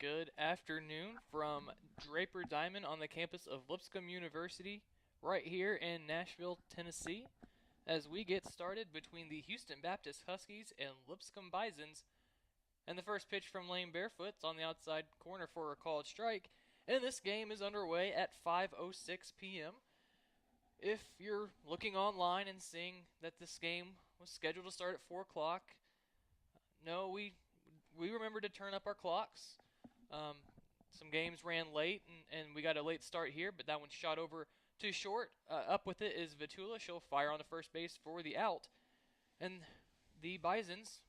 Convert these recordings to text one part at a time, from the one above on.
Good afternoon from Draper Diamond on the campus of Lipscomb University, right here in Nashville, Tennessee, as we get started between the Houston Baptist Huskies and Lipscomb Bisons. And the first pitch from Lane Barefoot's on the outside corner for a called strike. And this game is underway at 5:06 p.m. If you're looking online and seeing that this game was scheduled to start at 4 o'clock, no, we remembered to turn up our clocks. Um, some games ran late, and we got a late start here, but that one shot over too short. Up with it is Vitula. She'll fire on the first base for the out. And the Bisons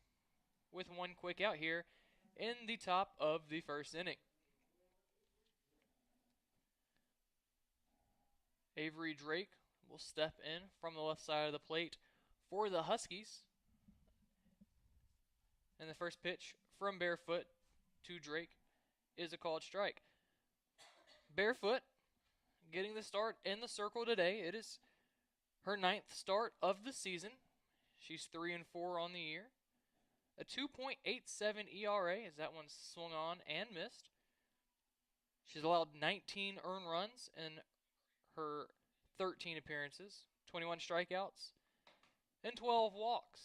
with one quick out here in the top of the first inning. Avery Drake will step in from the left side of the plate for the Huskies. And the first pitch from Barefoot to Drake is a called strike. Barefoot getting the start in the circle today. It is her 9th start of the season. She's 3-4 on the year. A 2.87 ERA as that one swung on and missed. She's allowed 19 earned runs in her 13 appearances, 21 strikeouts, and 12 walks.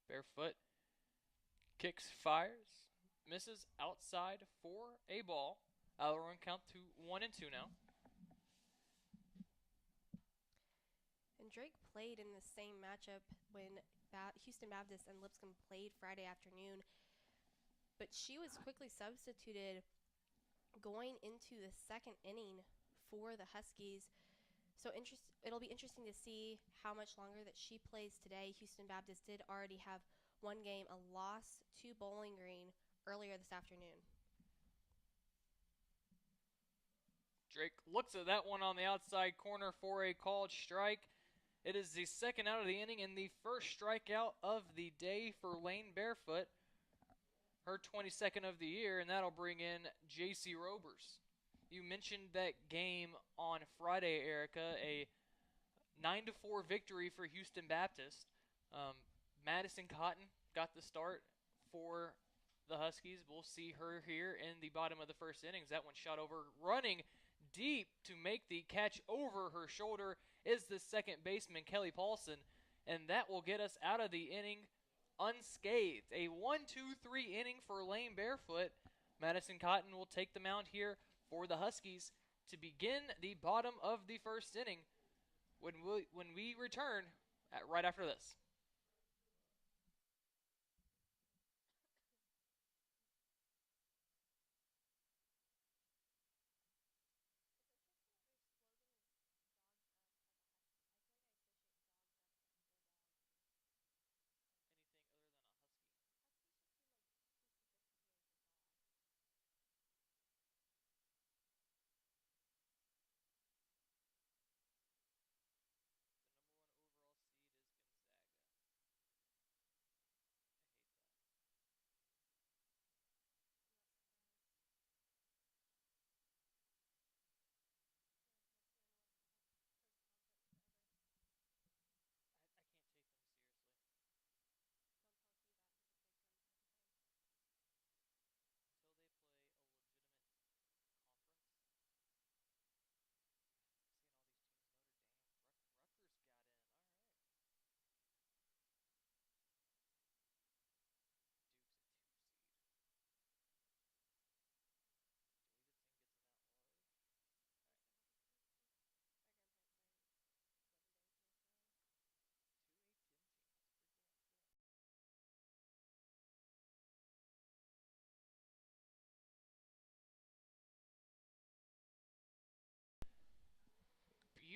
Barefoot kicks, fires, misses outside for a ball. I'll run count to 1-2 now. And Drake played in the same matchup when Houston Baptist and Lipscomb played Friday afternoon, but she was quickly substituted going into the second inning for the Huskies. So it'll be interesting to see how much longer that she plays today. Houston Baptist did already have one game, a loss to Bowling Green earlier this afternoon. Drake looks at that one on the outside corner for a called strike. It is the second out of the inning and the first strikeout of the day for Lane Barefoot, her 22nd of the year, and that'll bring in J.C. Robers. You mentioned that game on Friday, Erica, a 9-4 victory for Houston Baptist. Madison Cotton got the start for the Huskies. We'll see her here in the bottom of the first innings. That one shot over, running deep to make the catch over her shoulder is the second baseman, Kelly Paulson, and that will get us out of the inning unscathed. A 1-2-3 inning for Lane Barefoot. Madison Cotton will take the mound here for the Huskies to begin the bottom of the first inning when we return right after this.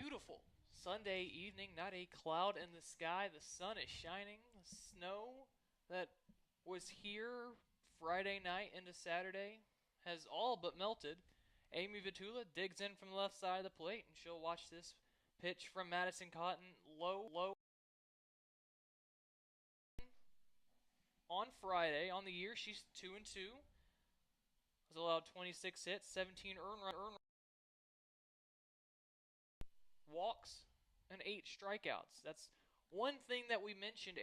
Beautiful Sunday evening, not a cloud in the sky. The sun is shining. The snow that was here Friday night into Saturday has all but melted. Amy Vitula digs in from the left side of the plate, and she'll watch this pitch from Madison Cotton low. On Friday, on the year, she's 2-2. Has allowed 26 hits, 17 earned walks, and 8 strikeouts. That's one thing that we mentioned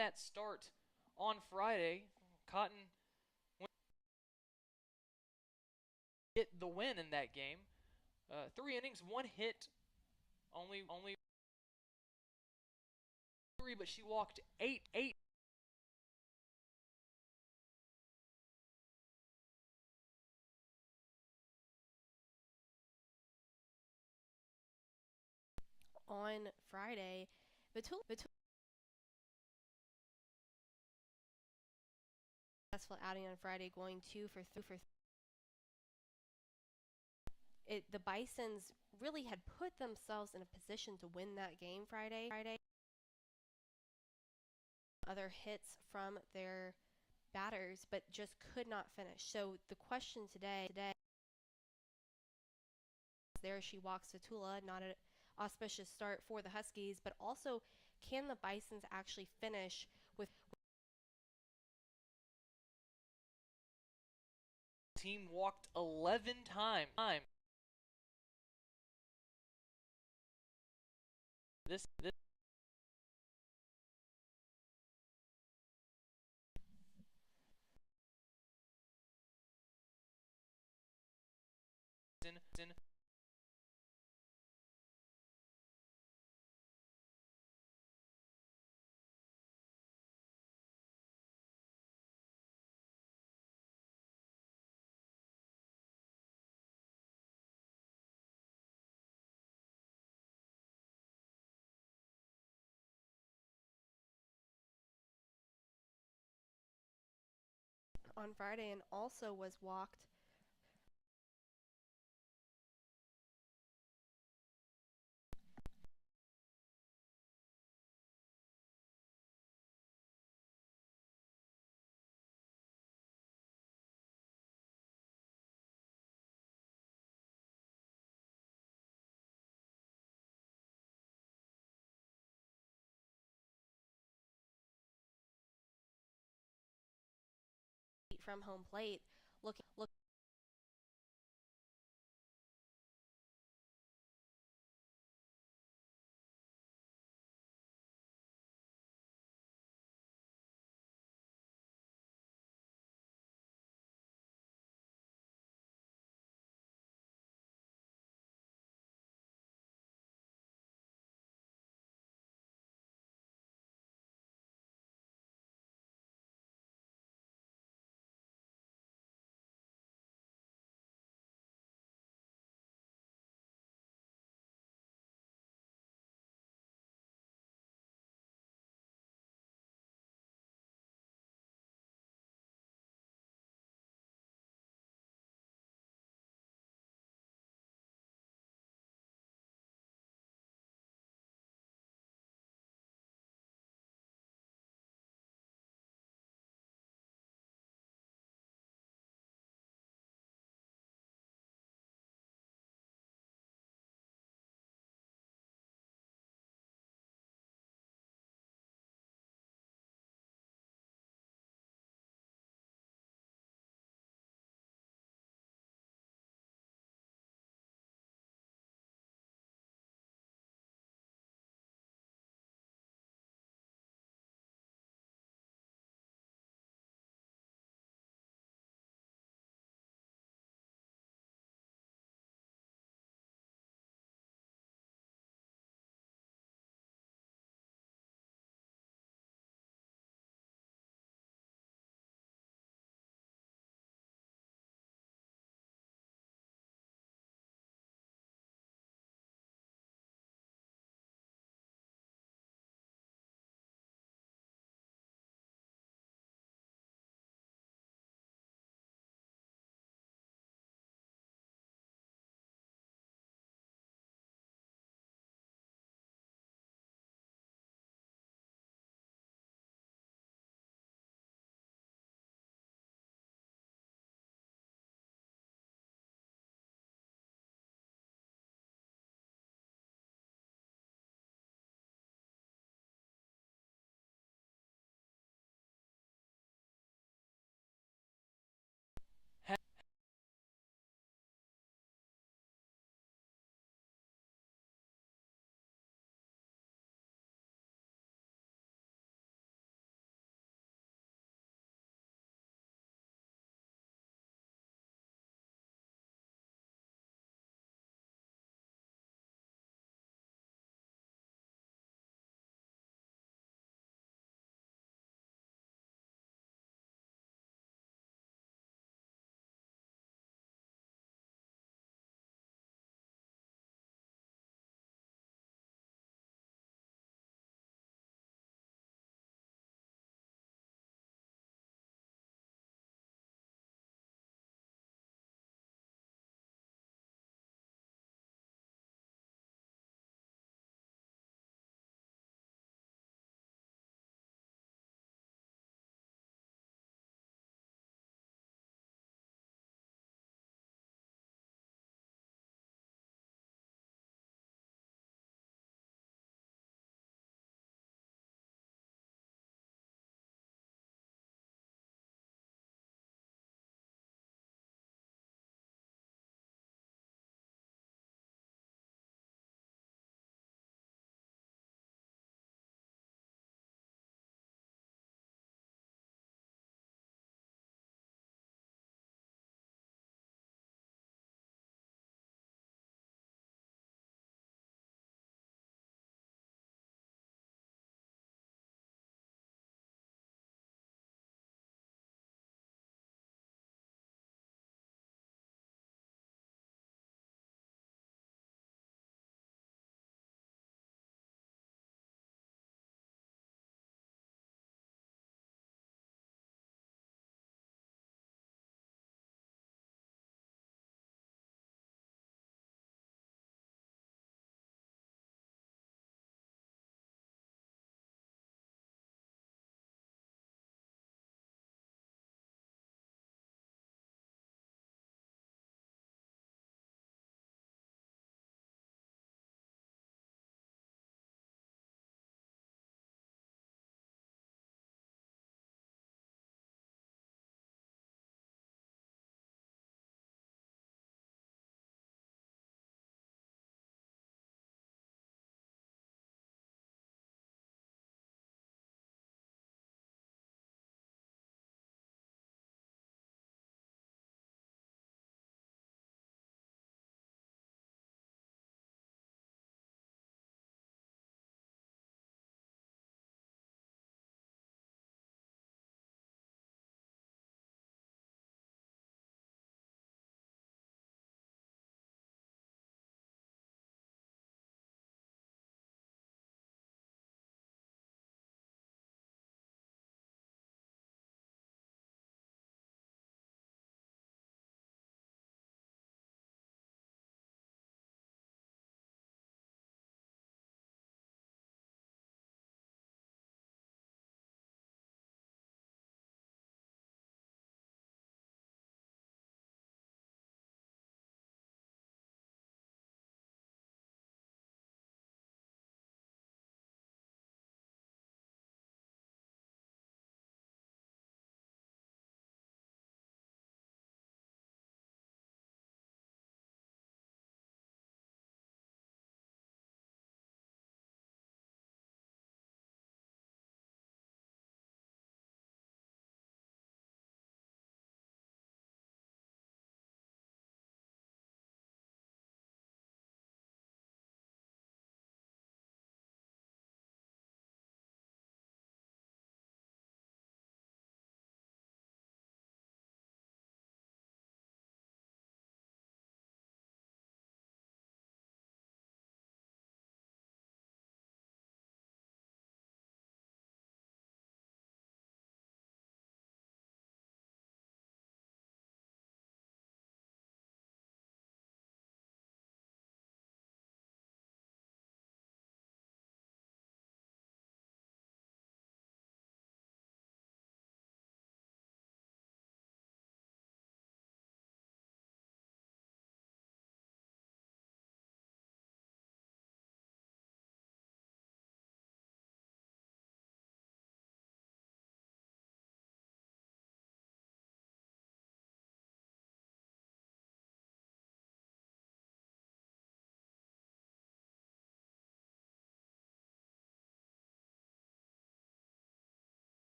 that start on Friday. Cotton hit the win in that game. 3 innings, 1 hit, only 3, but she walked 8. On Friday, between successful outing on Friday, going 2 for 3. The Bisons really had put themselves in a position to win that game Friday. Other hits from their batters, but just could not finish. So the question today, there she walks to Tula, not an auspicious start for the Huskies, but also can the Bisons actually finish with Team walked 11 times. This in on Friday and also was walked from home plate, looking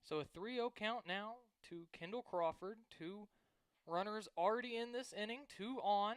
So a 3-0 count now to Kendall Crawford. 2 runners already in this inning, 2 on.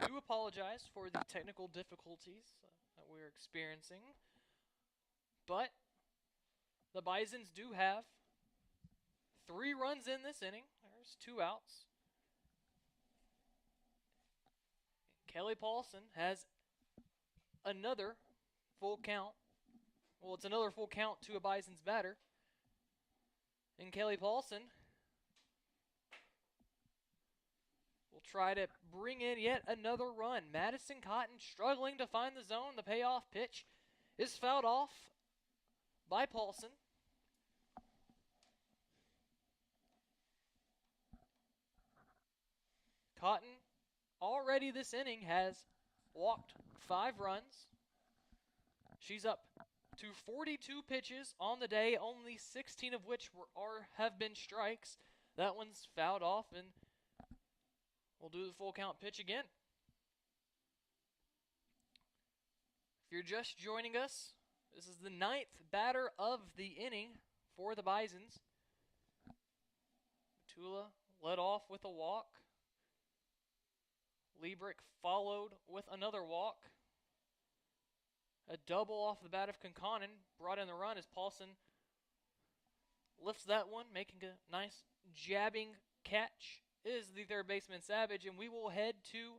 do apologize for the technical difficulties that we're experiencing. But the Bisons do have 3 runs in this inning. There's 2 outs. Kelly Paulson has another full count. Well, it's another full count to a Bison's batter. And Kelly Paulson will try to bring in yet another run. Madison Cotton struggling to find the zone. The payoff pitch is fouled off by Paulson. Cotton already this inning has walked 5 runs. She's up to 42 pitches on the day, only 16 of which have been strikes. That one's fouled off, and we'll do the full count pitch again. If you're just joining us, this is the 9th batter of the inning for the Bisons. Tula led off with a walk. Liebrick followed with another walk. A double off the bat of Conconin brought in the run as Paulson lifts that one, making a nice jabbing catch. Is the third baseman Savage, and we will head to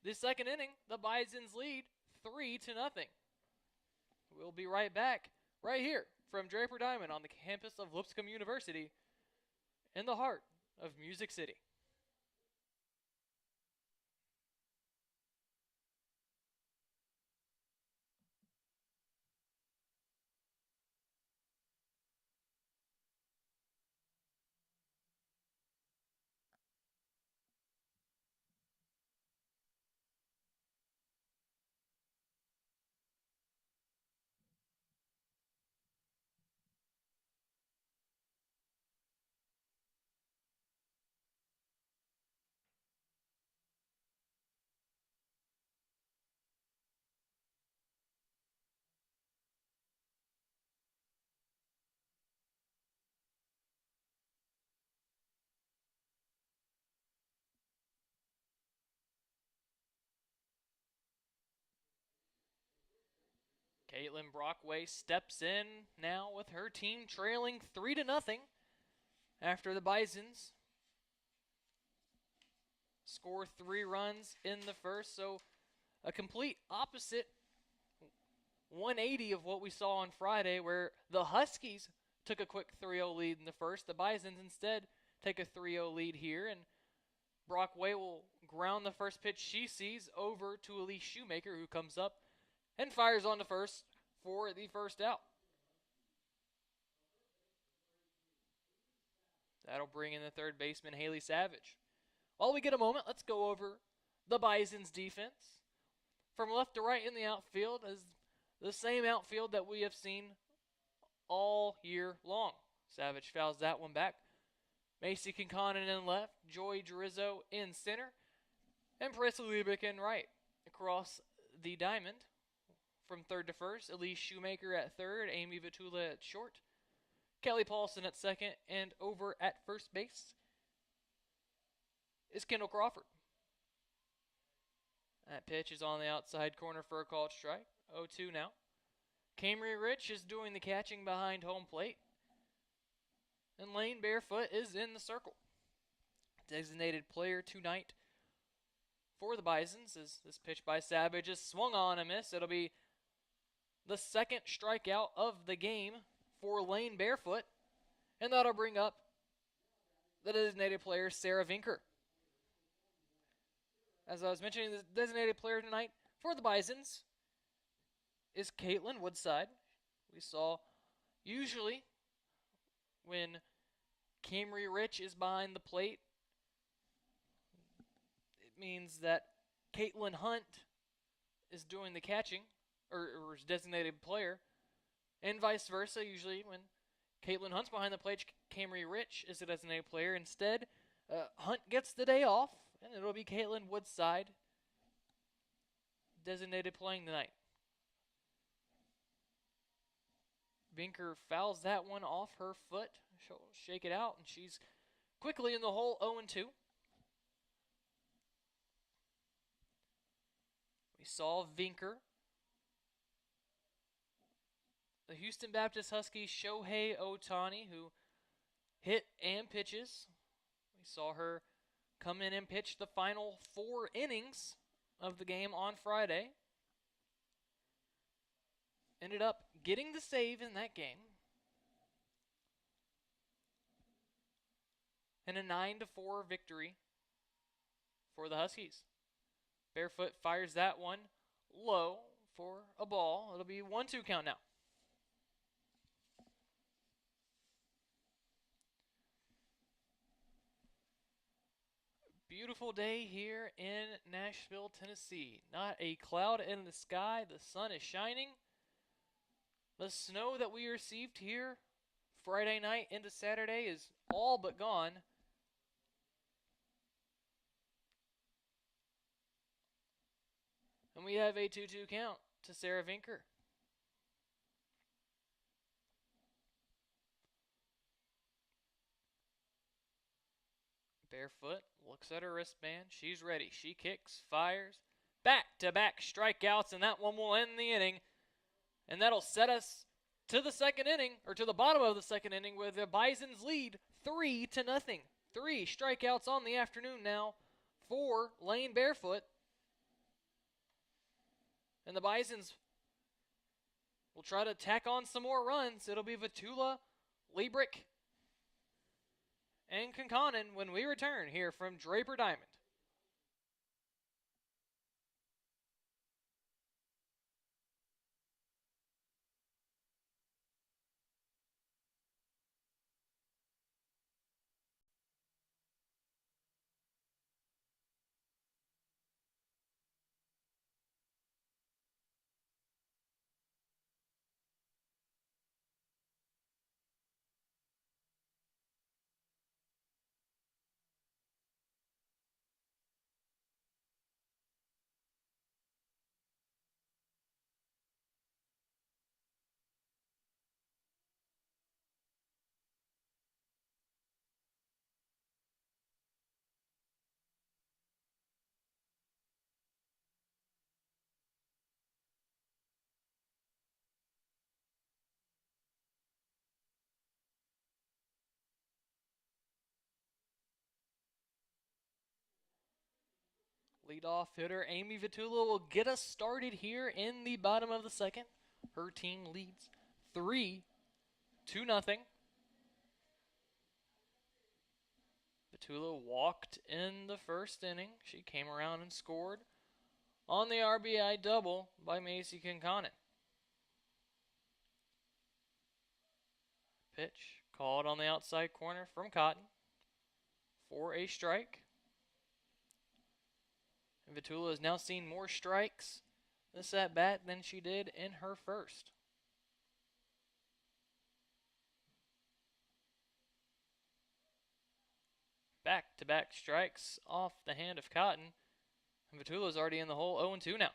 the second inning. The Bisons lead 3-0. We'll be right back right here from Draper Diamond on the campus of Lipscomb University in the heart of Music City. Caitlin Brockway steps in now with her team trailing 3-0 after the Bisons score 3 runs in the first. So a complete opposite 180 of what we saw on Friday, where the Huskies took a quick 3-0 lead in the first. The Bisons instead take a 3-0 lead here, and Brockway will ground the first pitch she sees over to Elise Shoemaker, who comes up and fires on the first for the first out. That'll bring in the third baseman, Haley Savage. While we get a moment, let's go over the Bison's defense. From left to right in the outfield is the same outfield that we have seen all year long. Savage fouls that one back. Macy Conconin in left, Joy Drizzo in center, and Presley Liebrick in right. Across the diamond, from third to first, Elise Shoemaker at third, Amy Vitula at short, Kelly Paulson at second, and over at first base is Kendall Crawford. That pitch is on the outside corner for a called strike. 0-2 now. Camry Rich is doing the catching behind home plate, and Lane Barefoot is in the circle. Designated player tonight for the Bisons is this pitch by Savage is swung on a miss. It'll be the second strikeout of the game for Lane Barefoot, and that'll bring up the designated player, Sarah Vinker. As I was mentioning, the designated player tonight for the Bisons is Caitlin Woodside. We saw usually when Camry Rich is behind the plate, it means that Caitlin Hunt is doing the catching, or is designated player, and vice versa. Usually when Caitlin Hunt's behind the plate, Camry Rich is a designated player. Instead, Hunt gets the day off, and it'll be Caitlin Woodside designated playing tonight. Vinker fouls that one off her foot. She'll shake it out, and she's quickly in the hole, 0-2. We saw Vinker. The Houston Baptist Huskies Shohei Ohtani, who hit and pitches. We saw her come in and pitch the final 4 innings of the game on Friday. Ended up getting the save in that game. And a 9-4 victory for the Huskies. Barefoot fires that one low for a ball. It'll be 1-2 count now. Beautiful day here in Nashville, Tennessee. Not a cloud in the sky. The sun is shining. The snow that we received here Friday night into Saturday is all but gone. And we have a 2-2 count to Sarah Vinker. Barefoot looks at her wristband. She's ready. She kicks, fires. Back-to-back strikeouts, and that one will end the inning. And that'll set us to the second inning, or to the bottom of the second inning, with the Bisons lead 3-0. 3 strikeouts on the afternoon now for Lane Barefoot. And the Bisons will try to tack on some more runs. It'll be Vitula, Liebrick, and Conconin when we return here from Draper Diamond. Leadoff hitter Amy Vitula will get us started here in the bottom of the second. Her team leads 3-0. Vitula walked in the first inning. She came around and scored on the RBI double by Macy Conconin. Pitch called on the outside corner from Cotton for a strike. And Vitula has now seen more strikes this at-bat than she did in her first. Back-to-back strikes off the hand of Cotton. And Vitula's already in the hole 0-2 now.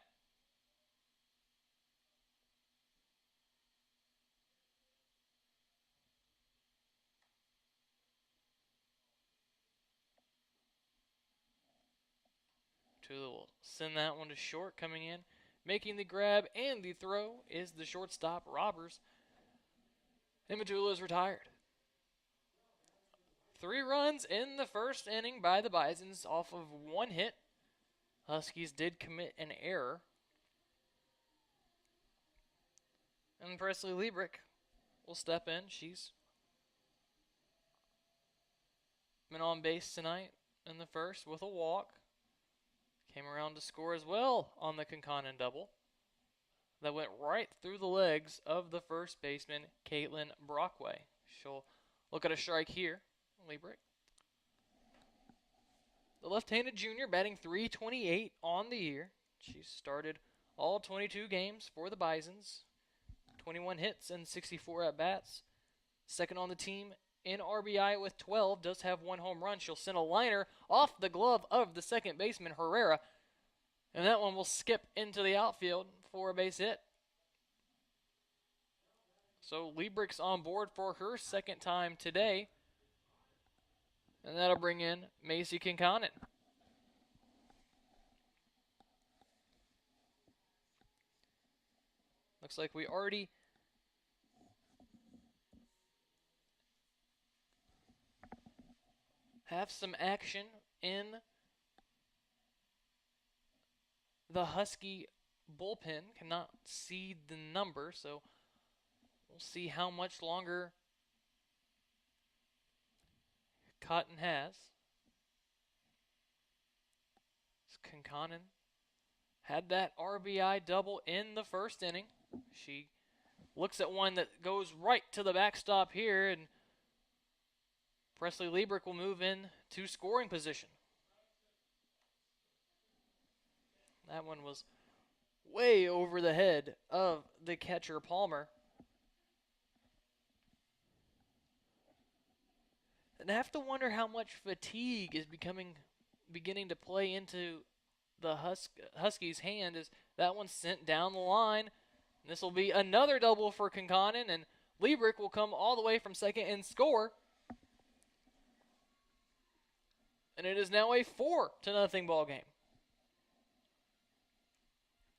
Vitula will send that one to short, coming in. Making the grab and the throw is the shortstop, Robbers. And Vitula is retired. 3 runs in the first inning by the Bisons off of 1 hit. Huskies did commit an error. And Presley Liebrick will step in. She's been on base tonight in the first with a walk. Came around to score as well on the Conconin double. That went right through the legs of the first baseman, Caitlin Brockway. She'll look at a strike here. Liebrick. The left-handed junior batting .328 on the year. She started all 22 games for the Bisons. 21 hits and 64 at-bats. Second on the team in RBI with 12. Does have 1 home run. She'll send a liner off the glove of the second baseman, Herrera. And that one will skip into the outfield for a base hit. So Liebrick's on board for her second time today. And that'll bring in Macy Conconin. Looks like we already have some action in the Husky bullpen. Cannot see the number, so we'll see how much longer Cotton has. Concanen had that RBI double in the first inning. She looks at one that goes right to the backstop here, and Presley Liebrick will move in to scoring position. That one was way over the head of the catcher, Palmer. And I have to wonder how much fatigue is beginning to play into the Huskies' hand as that one's sent down the line. This will be another double for Concanen, and Liebrick will come all the way from second and score. And it is now a 4-0 ball game.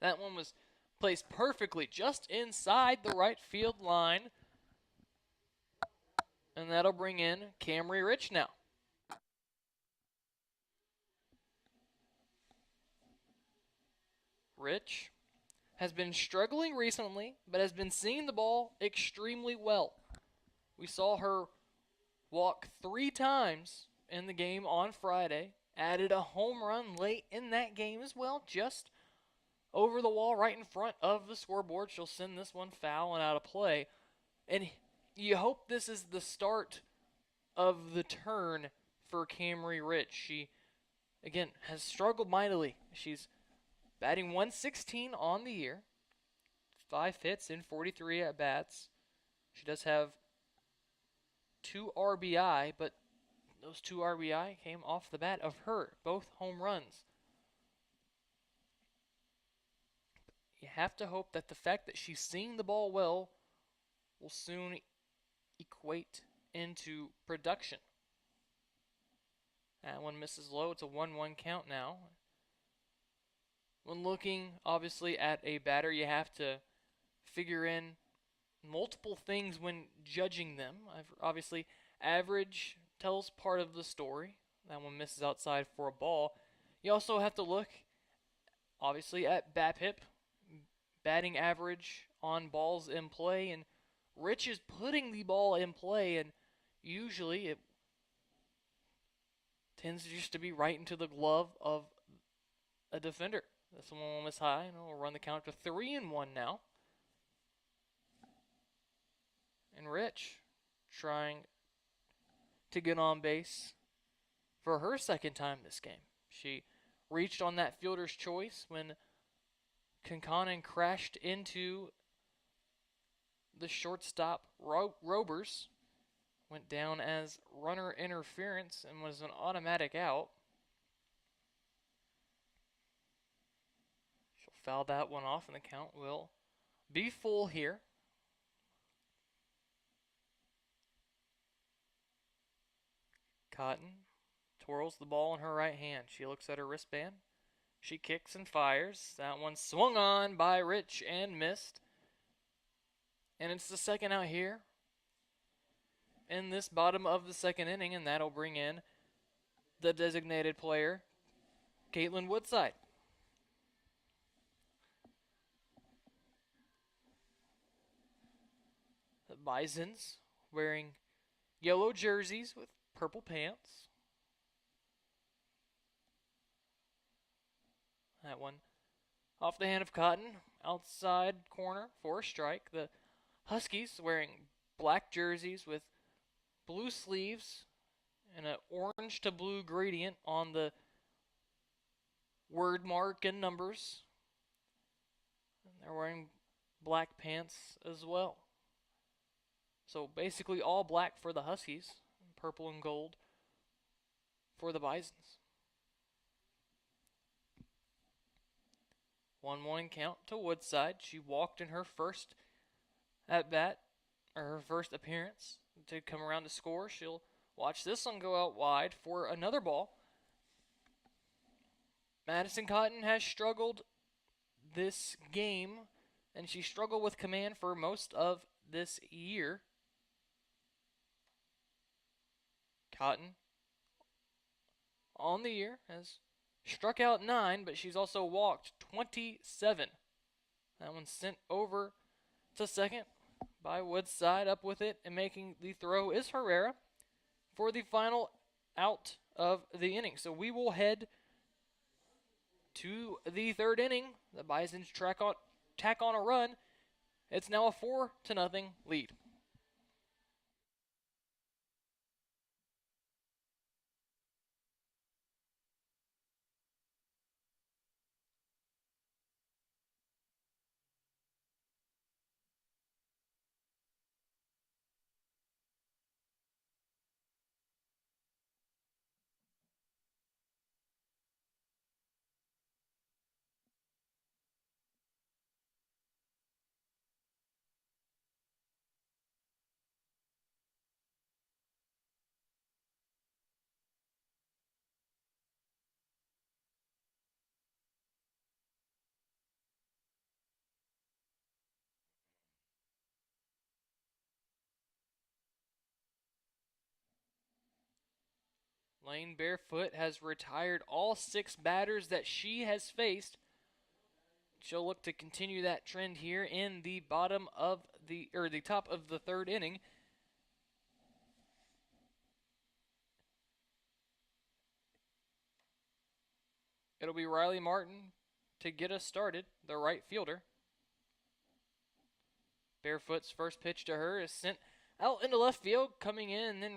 That one was placed perfectly just inside the right field line. And that'll bring in Camry Rich now. Rich has been struggling recently, but has been seeing the ball extremely well. We saw her walk 3 times in the game on Friday. Added a home run late in that game as well, just over the wall right in front of the scoreboard. She'll send this one foul and out of play. And you hope this is the start of the turn for Camry Rich. She, again, has struggled mightily. She's batting 116 on the year, 5 hits in 43 at-bats. She does have 2 RBI, but those 2 RBI came off the bat of her, both home runs. You have to hope that the fact that she's seeing the ball well will soon equate into production. That one misses low. It's a 1-1 count now. When looking, obviously, at a batter, you have to figure in multiple things when judging them. Obviously, average tells part of the story. That one misses outside for a ball. You also have to look, obviously, at BABIP, batting average on balls in play, and Rich is putting the ball in play, and usually it tends just to be right into the glove of a defender. This one will miss high, and we'll run the count to 3-1 now. And Rich trying to get on base for her second time this game. She reached on that fielder's choice when Concanen crashed into the shortstop Robers. Went down as runner interference and was an automatic out. She'll foul that one off, and the count will be full here. Cotton twirls the ball in her right hand. She looks at her wristband. She kicks and fires. That one swung on by Rich and missed. And it's the second out here in this bottom of the second inning, and that'll bring in the designated player, Caitlin Woodside. The Bisons wearing yellow jerseys with purple pants. That one off the hand of Cotton, outside corner for a strike. The Huskies wearing black jerseys with blue sleeves and an orange to blue gradient on the word mark and numbers. And they're wearing black pants as well. So basically all black for the Huskies, purple and gold for the Bisons. 1-1 count to Woodside. She walked in her first at-bat, or her first appearance, to come around to score. She'll watch this one go out wide for another ball. Madison Cotton has struggled this game and she struggled with command for most of this year. Cotton on the year has struck out 9, but she's also walked 27. That one's sent over to second by Woodside. Up with it and making the throw is Herrera for the final out of the inning. So we will head to the third inning. The Bisons tack on a run. It's now a 4-0 lead. Lane Barefoot has retired all 6 batters that she has faced. She'll look to continue that trend here in the the top of the third inning. It'll be Riley Martin to get us started, the right fielder. Barefoot's first pitch to her is sent out into left field. Coming in and then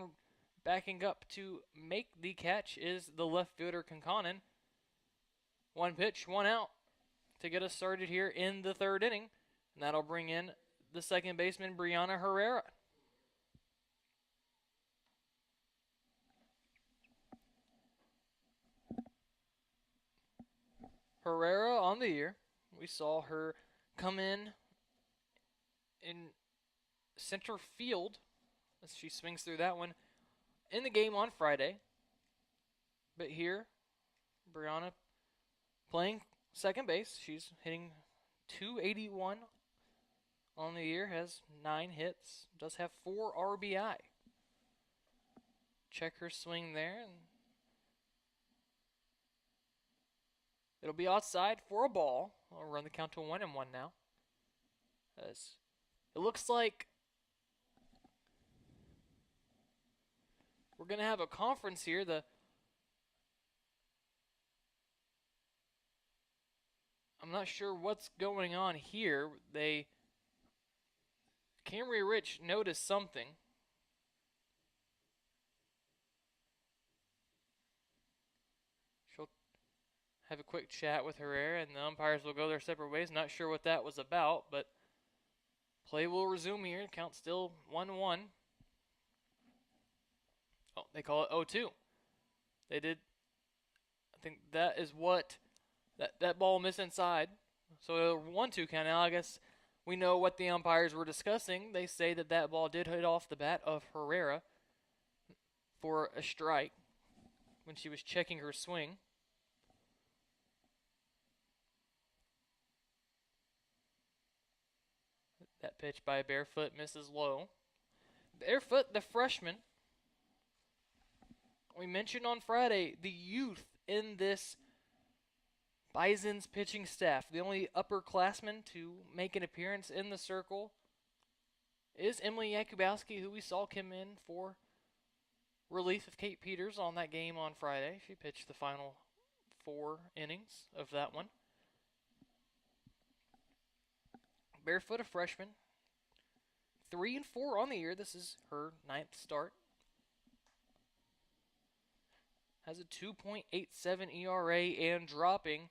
backing up to make the catch is the left fielder Conconin. 1 pitch, 1 out to get us started here in the third inning. And that'll bring in the second baseman, Brianna Herrera. Herrera on the year. We saw her come in center field as she swings through that one in the game on Friday. But here, Brianna playing second base. She's hitting .281 on the year, has 9 hits, does have 4 RBI. Check her swing there, and it'll be outside for a ball. I'll run the count to 1-1 now. As it looks like we're going to have a conference here. I'm not sure what's going on here. Camry Rich noticed something. She'll have a quick chat with Herrera, and the umpires will go their separate ways. Not sure what that was about, but play will resume here. Count still 1-1. Oh, they call it 0-2. They did. I think that is what that ball missed inside. So 1-2 count now. I guess we know what the umpires were discussing. They say that ball did hit off the bat of Herrera for a strike when she was checking her swing. That pitch by Barefoot misses low. Barefoot, the freshman. We mentioned on Friday the youth in this Bison's pitching staff. The only upperclassman to make an appearance in the circle is Emily Yakubowski, who we saw come in for relief of Kate Peters on that game on Friday. She pitched the final 4 innings of that one. Barefoot, a freshman. 3-4 on the year. This is her 9th start. Has a 2.87 ERA and dropping.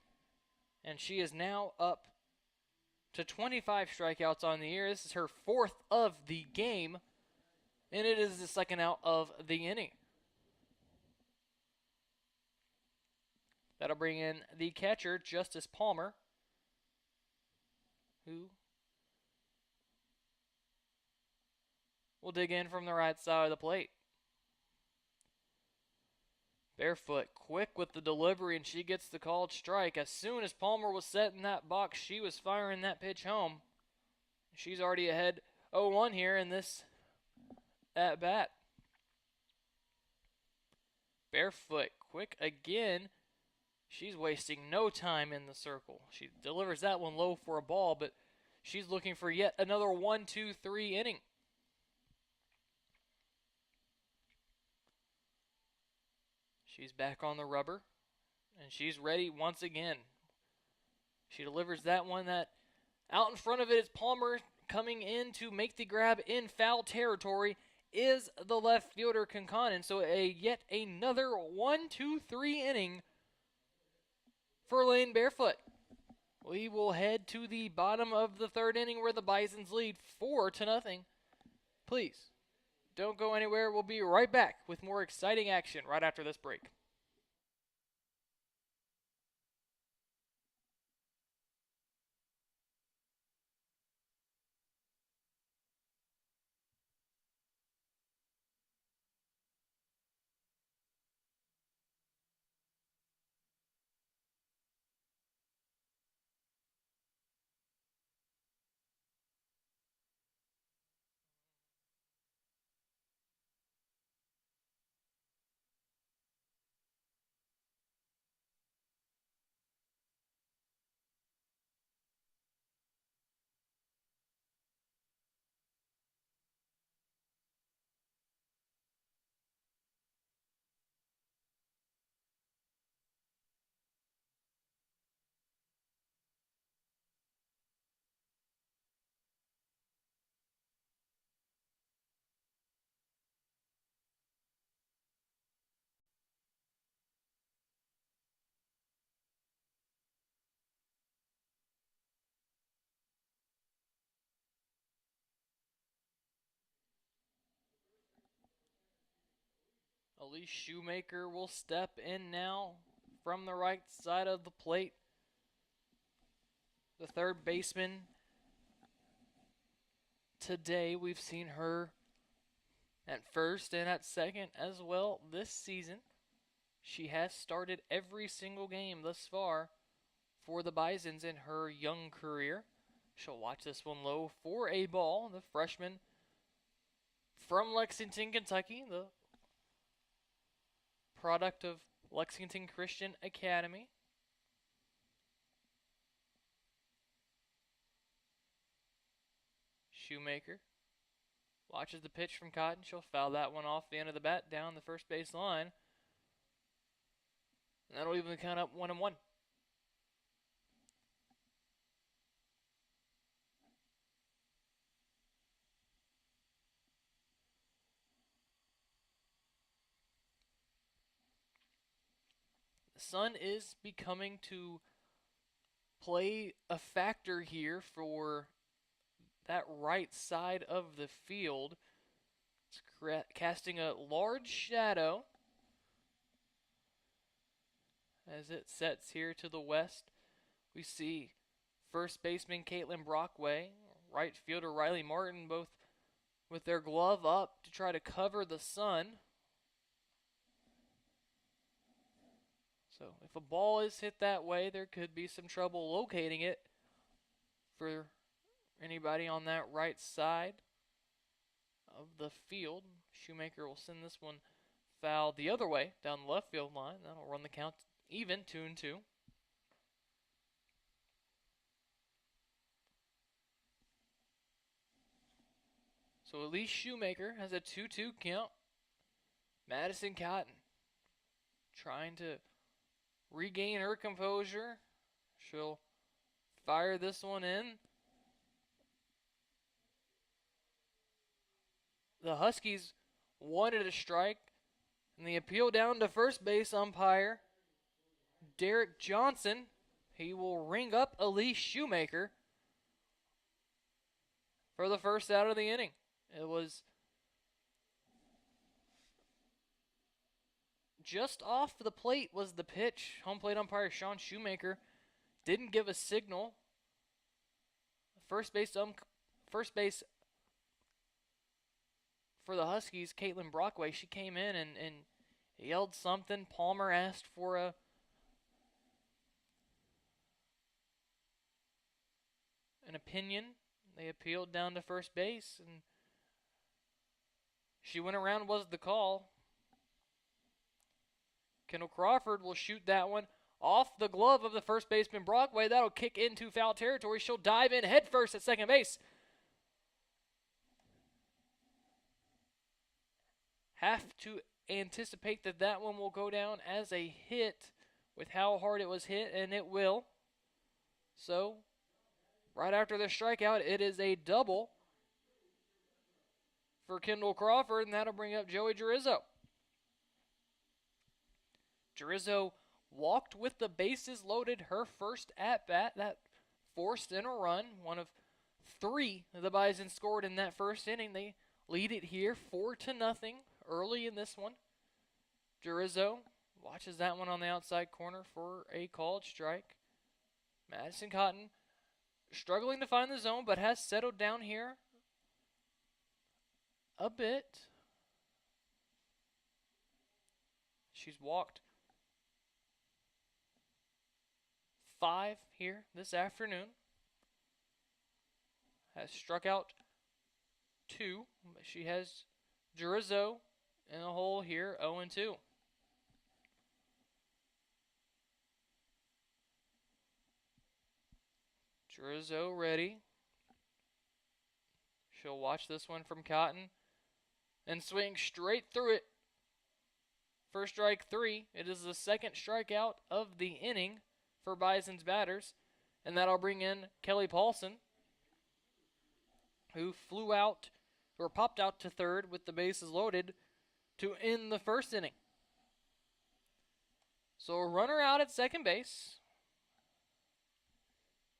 And she is now up to 25 strikeouts on the year. This is her 4th of the game. And it is the second out of the inning. That'll bring in the catcher, Justice Palmer, who will dig in from the right side of the plate. Barefoot quick with the delivery, and she gets the called strike. As soon as Palmer was set in that box, she was firing that pitch home. She's already ahead 0-1 here in this at bat. Barefoot, quick again. She's wasting no time in the circle. She delivers that one low for a ball, but she's looking for yet another 1-2-3 inning. She's back on the rubber, and she's ready once again. She delivers that one that out in front of it is Palmer coming in to make the grab in foul territory is the left fielder Concanen. So yet another 1-2-3 inning for Lane Barefoot. We will head to the bottom of the third inning where the Bisons lead 4-0. Please don't go anywhere. We'll be right back with more exciting action right after this break. Elise Shoemaker will step in now from the right side of the plate. The third baseman today, we've seen her at first and at second as well this season. She has started every single game thus far for the Bisons in her young career. She'll watch this one low for a ball. The freshman from Lexington, Kentucky, the product of Lexington Christian Academy. Shoemaker watches the pitch from Cotton. She'll foul that one off the end of the bat down the first base line. And that'll even count up 1-1. The sun is becoming to play a factor here for that right side of the field. It's casting a large shadow as it sets here to the west. We see first baseman Caitlin Brockway, right fielder Riley Martin, both with their glove up to try to cover the sun. So if a ball is hit that way, there could be some trouble locating it for anybody on that right side of the field. Shoemaker will send this one foul the other way down the left field line. That'll run the count even, 2-2. So Elise Shoemaker has a 2-2 count. Madison Cotton trying to regain her composure. She'll fire this one in. The Huskies wanted a strike, and the appeal down to first base umpire Derek Johnson. He will ring up Elise Shoemaker for the first out of the inning. It was just off the plate was the pitch. Home plate umpire Sean Shoemaker didn't give a signal. First base for the Huskies, Caitlin Brockway, she came in and yelled something. Palmer asked for an opinion. They appealed down to first base, and she went around was the call. Kendall Crawford will shoot that one off the glove of the first baseman Brockway. That'll kick into foul territory. She'll dive in headfirst at second base. Have to anticipate that that one will go down as a hit with how hard it was hit, and it will. So, right after the strikeout, it is a double for Kendall Crawford, and that'll bring up Joey Gerizzo. Gerizzo walked with the bases loaded her first at-bat. That forced in a run. One of three the Bisons scored in that first inning. They lead it here 4-0 early in this one. Gerizzo watches that one on the outside corner for a called strike. Madison Cotton struggling to find the zone, but has settled down here a bit. She's walked 5 here this afternoon. Has struck out 2. She has Gerizzo in the hole here, 0-2. Gerizzo ready. She'll watch this one from Cotton and swing straight through it. First strike 3. It is the second strikeout of the inning for Bison's batters, and that'll bring in Kelly Paulson, who flew out or popped out to third with the bases loaded to end the first inning. So a runner out at second base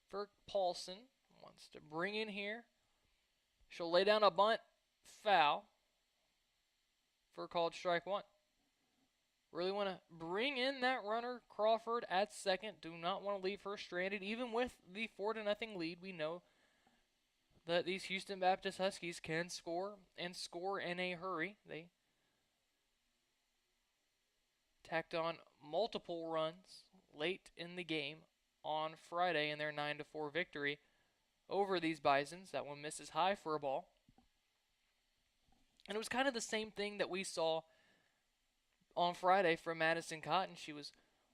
for Paulson. Wants to bring in here. She'll lay down a bunt foul for called strike 1. Really want to bring in that runner, Crawford, at second. Do not want to leave her stranded. Even with the 4-0 lead, we know that these Houston Baptist Huskies can score and score in a hurry. They tacked on multiple runs late in the game on Friday in their 9-4 victory over these Bisons. That one misses high for a ball. And it was kind of the same thing that we saw on Friday from Madison Cotton. She was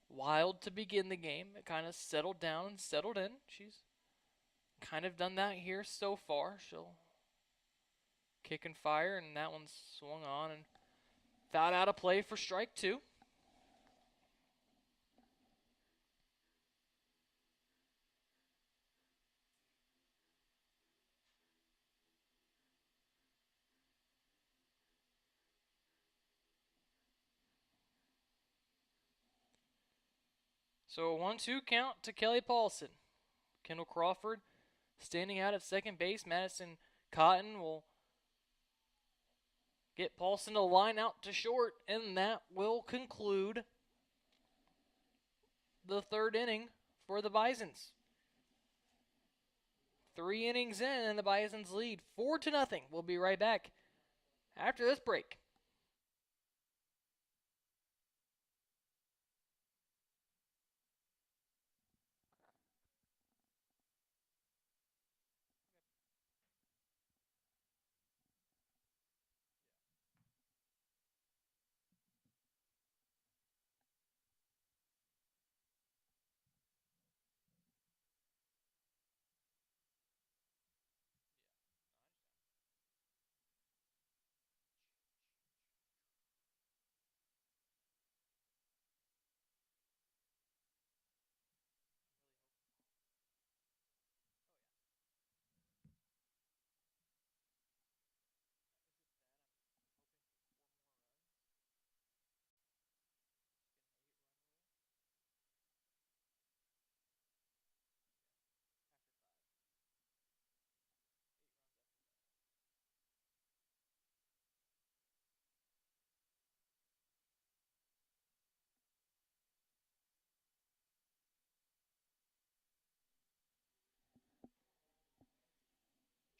wild to begin the game. It kind of settled down and settled in. She's kind of done that here so far. She'll kick and fire, and that one's swung on and fouled out of play for strike 2. So a 1-2 count to Kelly Paulson. Kendall Crawford standing out at second base. Madison Cotton will get Paulson to line out to short, and that will conclude the third inning for the Bisons. 3 innings in, and the Bisons lead 4-0. We'll be right back after this break.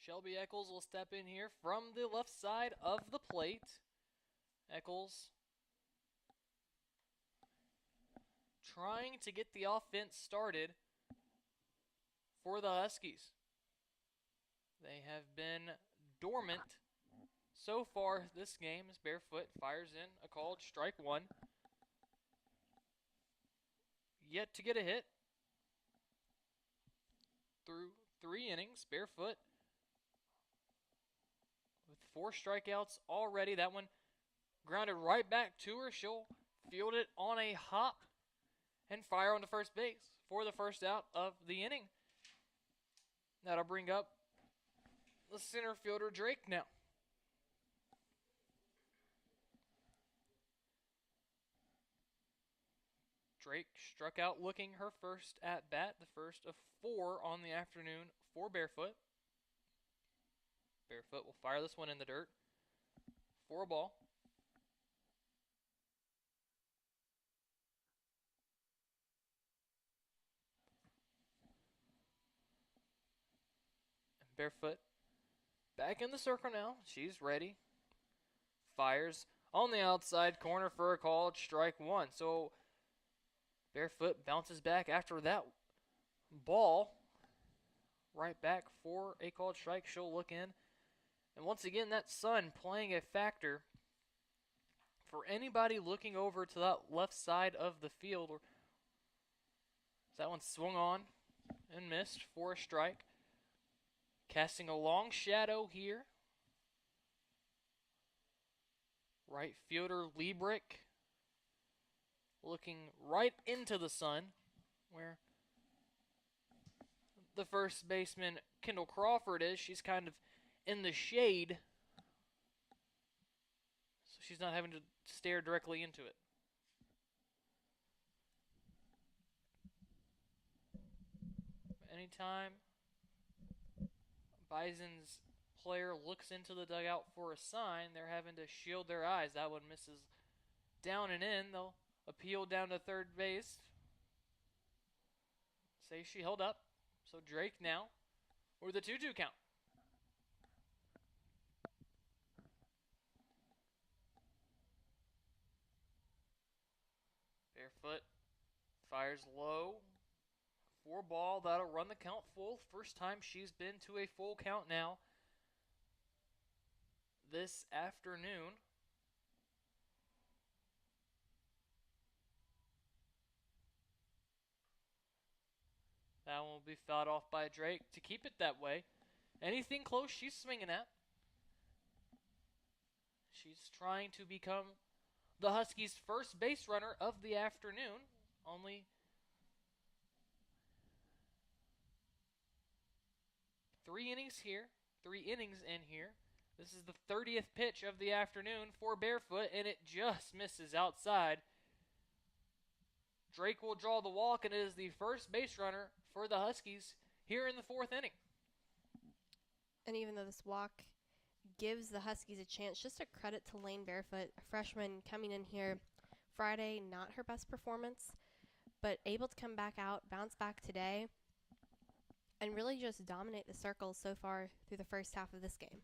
Shelby Eccles will step in here from the left side of the plate. Eccles trying to get the offense started for the Huskies. They have been dormant so far this game as Barefoot fires in a called strike one. Yet to get a hit through 3 innings. Barefoot with 4 strikeouts already. That one grounded right back to her. She'll field it on a hop and fire on the first base for the first out of the inning. That'll bring up the center fielder, Drake, now. Drake struck out looking her first at bat, the first of 4 on the afternoon for Barefoot. Barefoot will fire this one in the dirt for a ball. Barefoot back in the circle now. She's ready. Fires on the outside corner for a called strike one. So Barefoot bounces back after that ball. Right back for a called strike. She'll look in. And once again, that sun playing a factor for anybody looking over to that left side of the field. That one swung on and missed for a strike. Casting a long shadow here. Right fielder Liebrick looking right into the sun, where the first baseman Kendall Crawford is. She's kind of in the shade, so she's not having to stare directly into it. Anytime Bison's player looks into the dugout for a sign, they're having to shield their eyes. That one misses down and in. They'll appeal down to third base. Say she held up. So Drake now with a 2-2 count. Barefoot fires low. 4 ball. That'll run the count full. First time she's been to a full count now this afternoon. That one will be fouled off by Drake to keep it that way. Anything close, she's swinging at. She's trying to become the Huskies' first base runner of the afternoon. Only 3 innings here, 3 innings in here. This is the 30th pitch of the afternoon for Barefoot, and it just misses outside. Drake will draw the walk, and it is the first base runner for the Huskies here in the 4th inning. And even though this walk gives the Huskies a chance, just a credit to Lane Barefoot, a freshman coming in here Friday, not her best performance, but able to come back out, bounce back today, and really just dominate the circle so far through the first half of this game.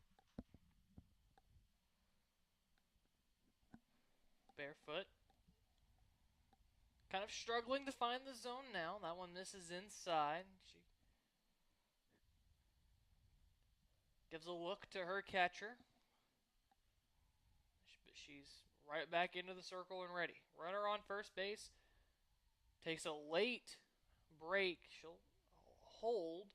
Barefoot kind of struggling to find the zone now. That one misses inside. She gives a look to her catcher. But she's right back into the circle and ready. Runner on first base. Takes a late break. She'll hold.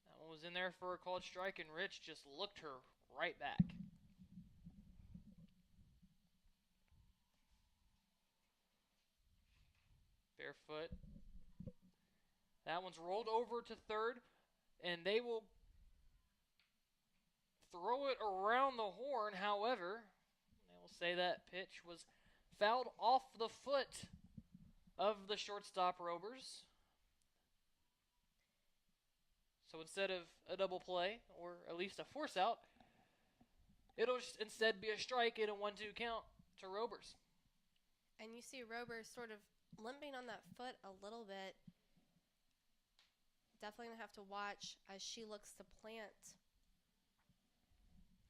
That one was in there for a called strike, and Rich just looked her right back. Barefoot. That one's rolled over to third, and they will throw it around the horn. However, they will say that pitch was fouled off the foot of the shortstop Robers. So instead of a double play, or at least a force out, it'll instead be a strike and a 1-2 count to Robers. And you see Robers sort of limping on that foot a little bit. Definitely going to have to watch as she looks to plant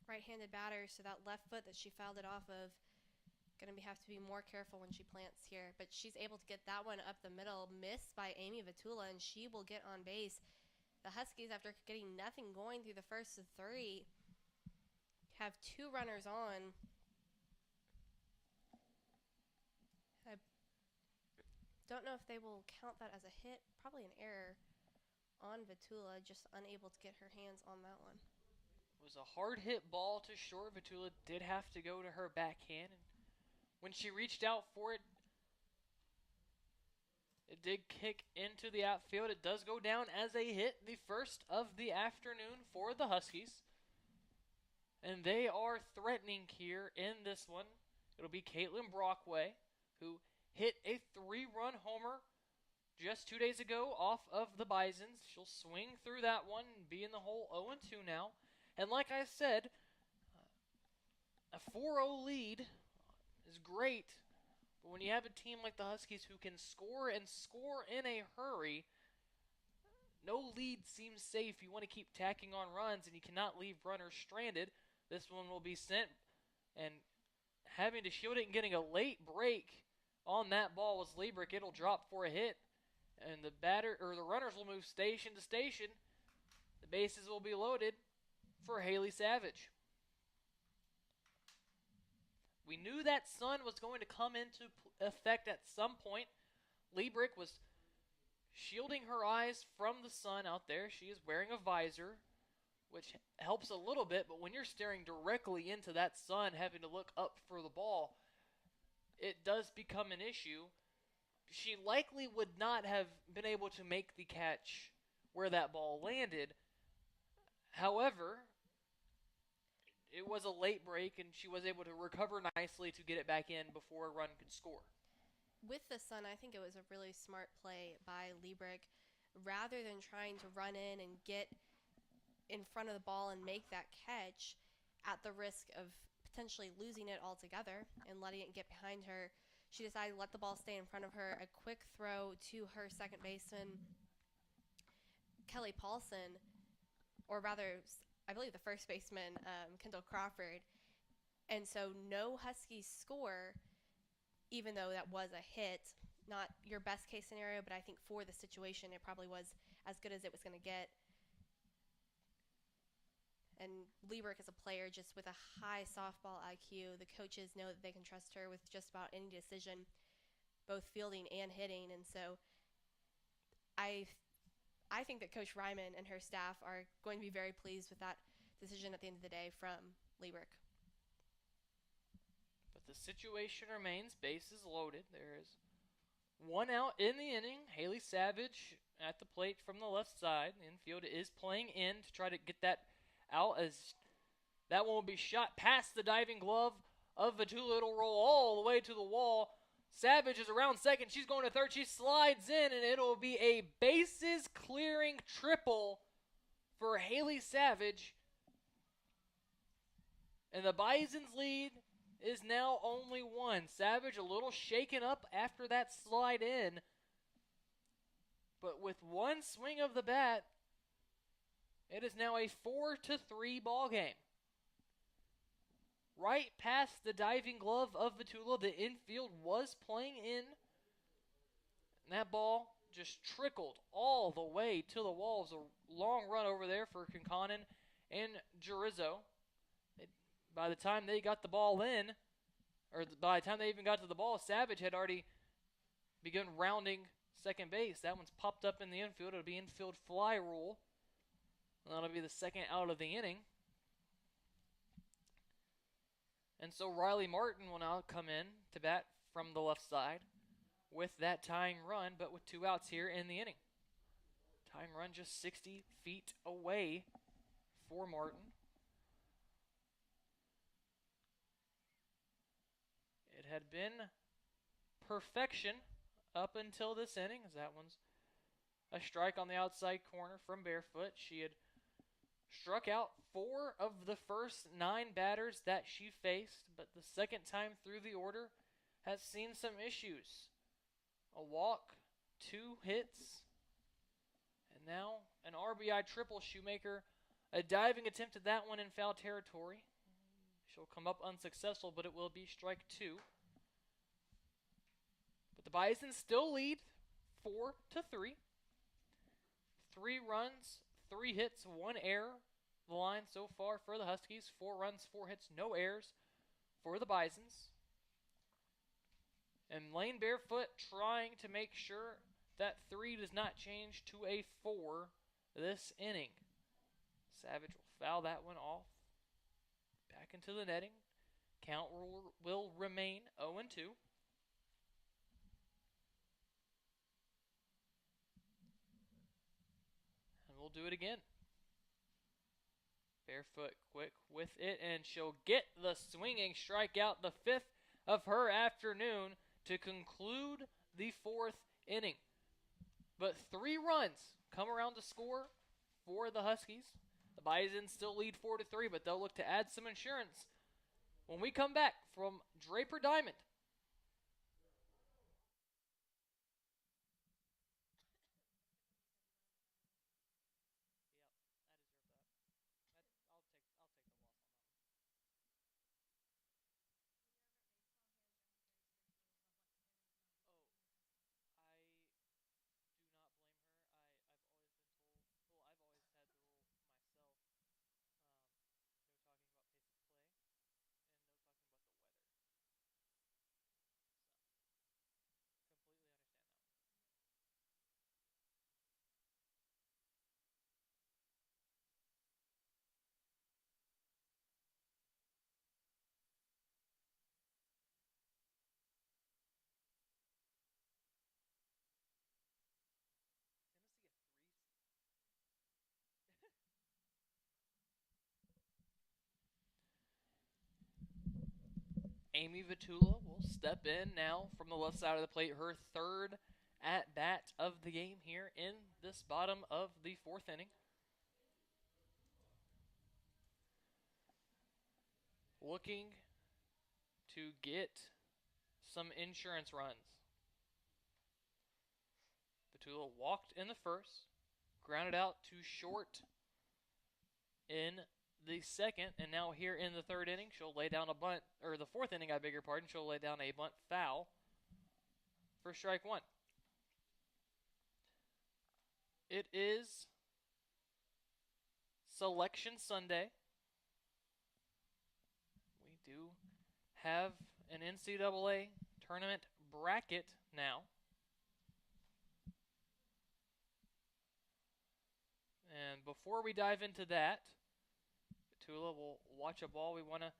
right-handed batters, so that left foot that she fouled it off of, going to have to be more careful when she plants here. But she's able to get that one up the middle, missed by Amy Vitula, and she will get on base. the Huskies, after getting nothing going through the first of three, have 2 runners on. I don't know if they will count that as a hit. Probably an error on Vitula, just unable to get her hands on that one. It was a hard hit ball to short. Vitula did have to go to her backhand. And when she reached out for it, it did kick into the outfield. It does go down as a hit, the first of the afternoon for the Huskies. And they are threatening here in this one. It'll be Caitlin Brockway, who hit a 3-run homer just 2 days ago off of the Bisons. She'll swing through that one and be in the hole 0-2 now. And like I said, a 4-0 lead is great. But when you have a team like the Huskies who can score and score in a hurry, no lead seems safe. You want to keep tacking on runs, and you cannot leave runners stranded. This one will be sent, and having to shield it and getting a late break on that ball was Liebrick. It'll drop for a hit, and the runners will move station to station. The bases will be loaded for Haley Savage. We knew that sun was going to come into effect at some point. Liebrick was shielding her eyes from the sun out there. She is wearing a visor, which helps a little bit, but when you're staring directly into that sun, having to look up for the ball, it does become an issue. She likely would not have been able to make the catch where that ball landed. However, it was a late break, and she was able to recover nicely to get it back in before a run could score. With the sun, I think it was a really smart play by Liebrick. Rather than trying to run in and get in front of the ball and make that catch at the risk of potentially losing it altogether and letting it get behind her, she decided to let the ball stay in front of her. A quick throw to her second baseman, Kelly Paulson, or rather, I believe the first baseman, Kendall Crawford. And so no Huskies score, even though that was a hit. Not your best case scenario, but I think for the situation, it probably was as good as it was going to get. And Liebrick is a player just with a high softball IQ. The coaches know that they can trust her with just about any decision, both fielding and hitting. And so I think that Coach Ryman and her staff are going to be very pleased with that decision at the end of the day from Liebrick. But the situation remains, bases loaded. There is one out in the inning. Haley Savage at the plate from the left side. The infield is playing in to try to get that out, as that one will be shot past the diving glove of Vitula. It'll roll all the way to the wall. Savage is around second. She's going to third. She slides in, and it'll be a bases-clearing triple for Haley Savage. And the Bisons' lead is now only 1. Savage a little shaken up after that slide in. But with one swing of the bat, it is now a 4-3 ball game. Right past the diving glove of Vitula, the infield was playing in. And that ball just trickled all the way to the wall. It was a long run over there for Kinconnen and Jurizzo. By the time they got the ball in, or by the time they even got to the ball, Savage had already begun rounding second base. That one's popped up in the infield. It'll be infield fly rule. And that'll be the second out of the inning. And so Riley Martin will now come in to bat from the left side with that tying run, but with 2 outs here in the inning. Tying run just 60 feet away for Martin. It had been perfection up until this inning, as that one's a strike on the outside corner from Barefoot. She had struck out 4 of the first 9 batters that she faced, but the second time through the order has seen some issues. A walk, 2 hits, and now an RBI triple. Shoemaker, a diving attempt at that one in foul territory. She'll come up unsuccessful, but it will be strike 2. But the Bisons still lead 4-3. 3 runs 3 hits, 1 error. The line so far for the Huskies. 4 runs, 4 hits, no errors for the Bisons. And Lane Barefoot trying to make sure that 3 does not change to a 4 this inning. Savage will foul that one off. Back into the netting. Count will remain 0-2. And we'll do it again. Barefoot quick with it, and she'll get the swinging strikeout, the 5th of her afternoon, to conclude the 4th inning. But 3 runs come around to score for the Huskies. The Bisons still lead 4-3, but they'll look to add some insurance when we come back from Draper Diamond. Amy Vitula will step in now from the left side of the plate, her 3rd at bat of the game here in this bottom of the 4th inning. Looking to get some insurance runs. Vitula walked in the 1st, grounded out to short in the 2nd, and now here in the 3rd inning, she'll lay down a bunt, or the 4th inning, I beg your pardon, she'll lay down a bunt foul for strike 1. It is Selection Sunday. We do have an NCAA tournament bracket now. And before we dive into that, Vitula will watch a ball. We want to,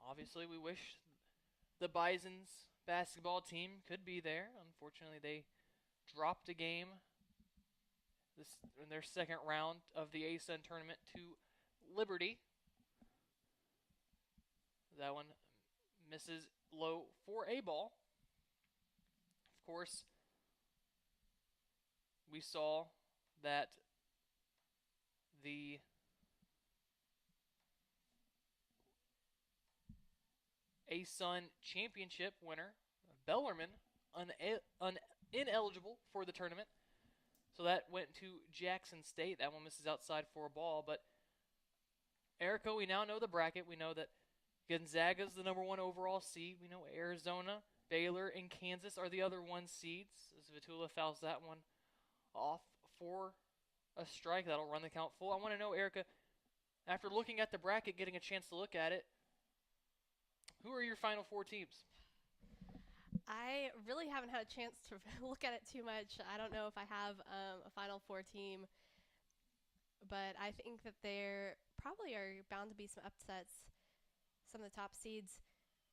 obviously, we wish the Bisons basketball team could be there. Unfortunately, they dropped a game in their 2nd round of the ASUN tournament to Liberty. That one misses low for a ball. Of course, we saw that the ASUN championship winner, Bellarmine, ineligible for the tournament. So that went to Jackson State. That one misses outside for a ball. But, Erica, we now know the bracket. We know that Gonzaga's the number 1 overall seed. We know Arizona, Baylor, and Kansas are the other 1 seeds. As Vitula fouls that one off for a strike. That'll run the count full. I want to know, Erica, after looking at the bracket, getting a chance to look at it, who are your final 4 teams? I really haven't had a chance to look at it too much. I don't know if I have a Final Four team, but I think that there probably are bound to be some upsets. Some of the top seeds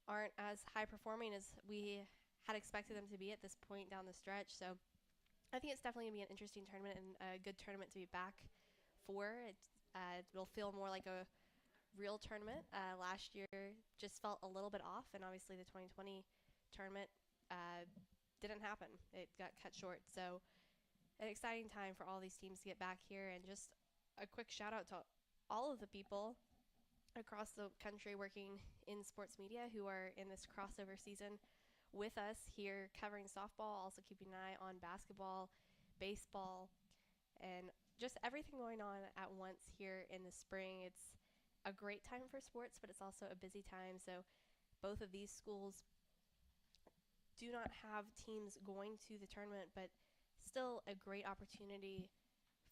aren't as high performing as we had expected them to be at this point down the stretch. So I think it's definitely going to be an interesting tournament and a good tournament to be back for. It'll feel more like a real tournament. Last year just felt a little bit off, and obviously the 2020 tournament didn't happen. It got cut short. So an exciting time for all these teams to get back here. And just a quick shout out to all of the people across the country working in sports media who are in this crossover season with us here covering softball, also keeping an eye on basketball, baseball, and just everything going on at once here in the spring. It's a great time for sports, but it's also a busy time. So both of these schools do not have teams going to the tournament, but still a great opportunity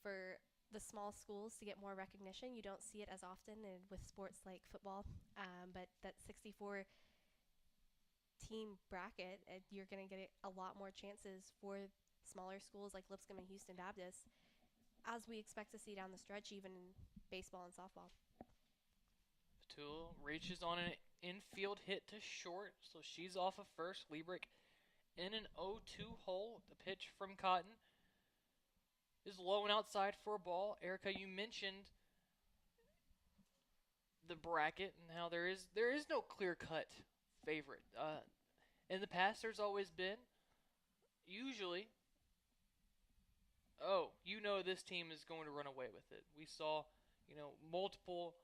for the small schools to get more recognition. You don't see it as often with sports like football, but that 64 team bracket, you're going to get a lot more chances for smaller schools like Lipscomb and Houston Baptist, as we expect to see down the stretch, even in baseball and softball. Petula reaches on an infield hit to short, so she's off of first. Liebrick in an 0-2 hole. The pitch from Cotton is low and outside for a ball. Erica, you mentioned the bracket and how there is no clear-cut favorite. In the past, there's always been, usually, this team is going to run away with it. We saw, multiple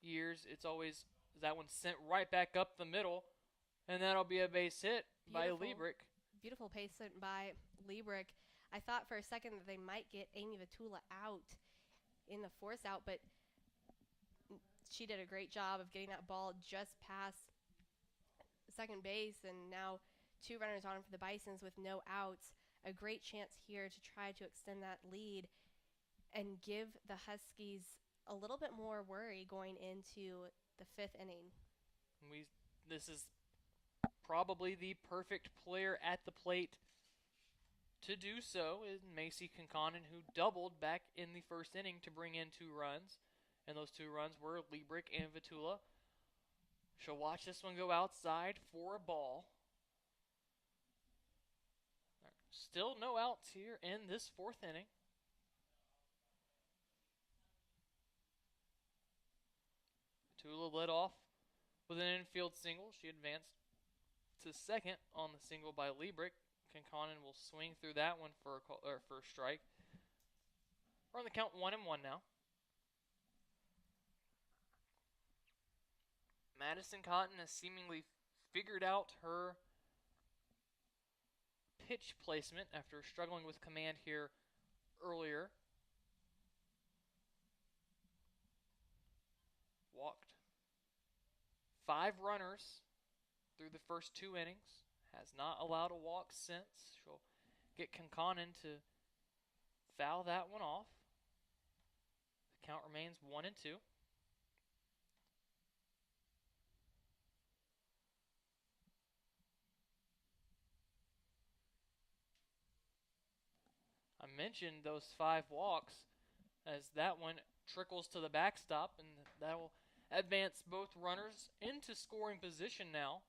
years, it's always that one sent right back up the middle, and that'll be a base hit by Liebrick. Beautiful pace hit by Liebrick. I thought for a second that they might get Amy Petula out in the force out, but she did a great job of getting that ball just past second base, and now 2 runners on for the Bisons with no outs. A great chance here to try to extend that lead and give the Huskies a little bit more worry going into the 5th inning. This is probably the perfect player at the plate to do so is Macy Conconin, who doubled back in the 1st inning to bring in 2 runs, and those 2 runs were Liebrick and Petula. She'll watch this one go outside for a ball. Still no outs here in this 4th inning. Petula led off with an infield single. She advanced to second on the single by Liebrick. Conconin will swing through that one for a strike. We're on the count 1-1 now. Madison Cotton has seemingly figured out her pitch placement after struggling with command here earlier. Walked 5 runners through the first 2 innings. Has not allowed a walk since. She'll get Conconin to foul that one off. The count remains 1-2. I mentioned those 5 walks as that one trickles to the backstop, and that will advance both runners into scoring position now.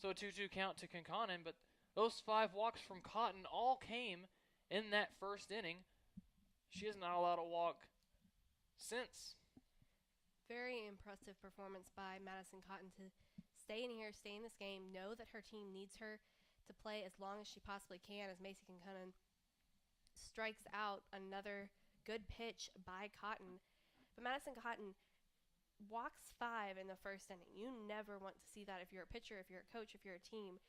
So a 2-2 count to Conconin, but those 5 walks from Cotton all came in that 1st inning. She has not allowed a walk since. Very impressive performance by Madison Cotton to stay in here, stay in this game, know that her team needs her to play as long as she possibly can, as Macy Conconin strikes out another good pitch by Cotton. But Madison Cotton walks 5 in the 1st inning. You never want to see that if you're a pitcher, if you're a coach, if you're a team.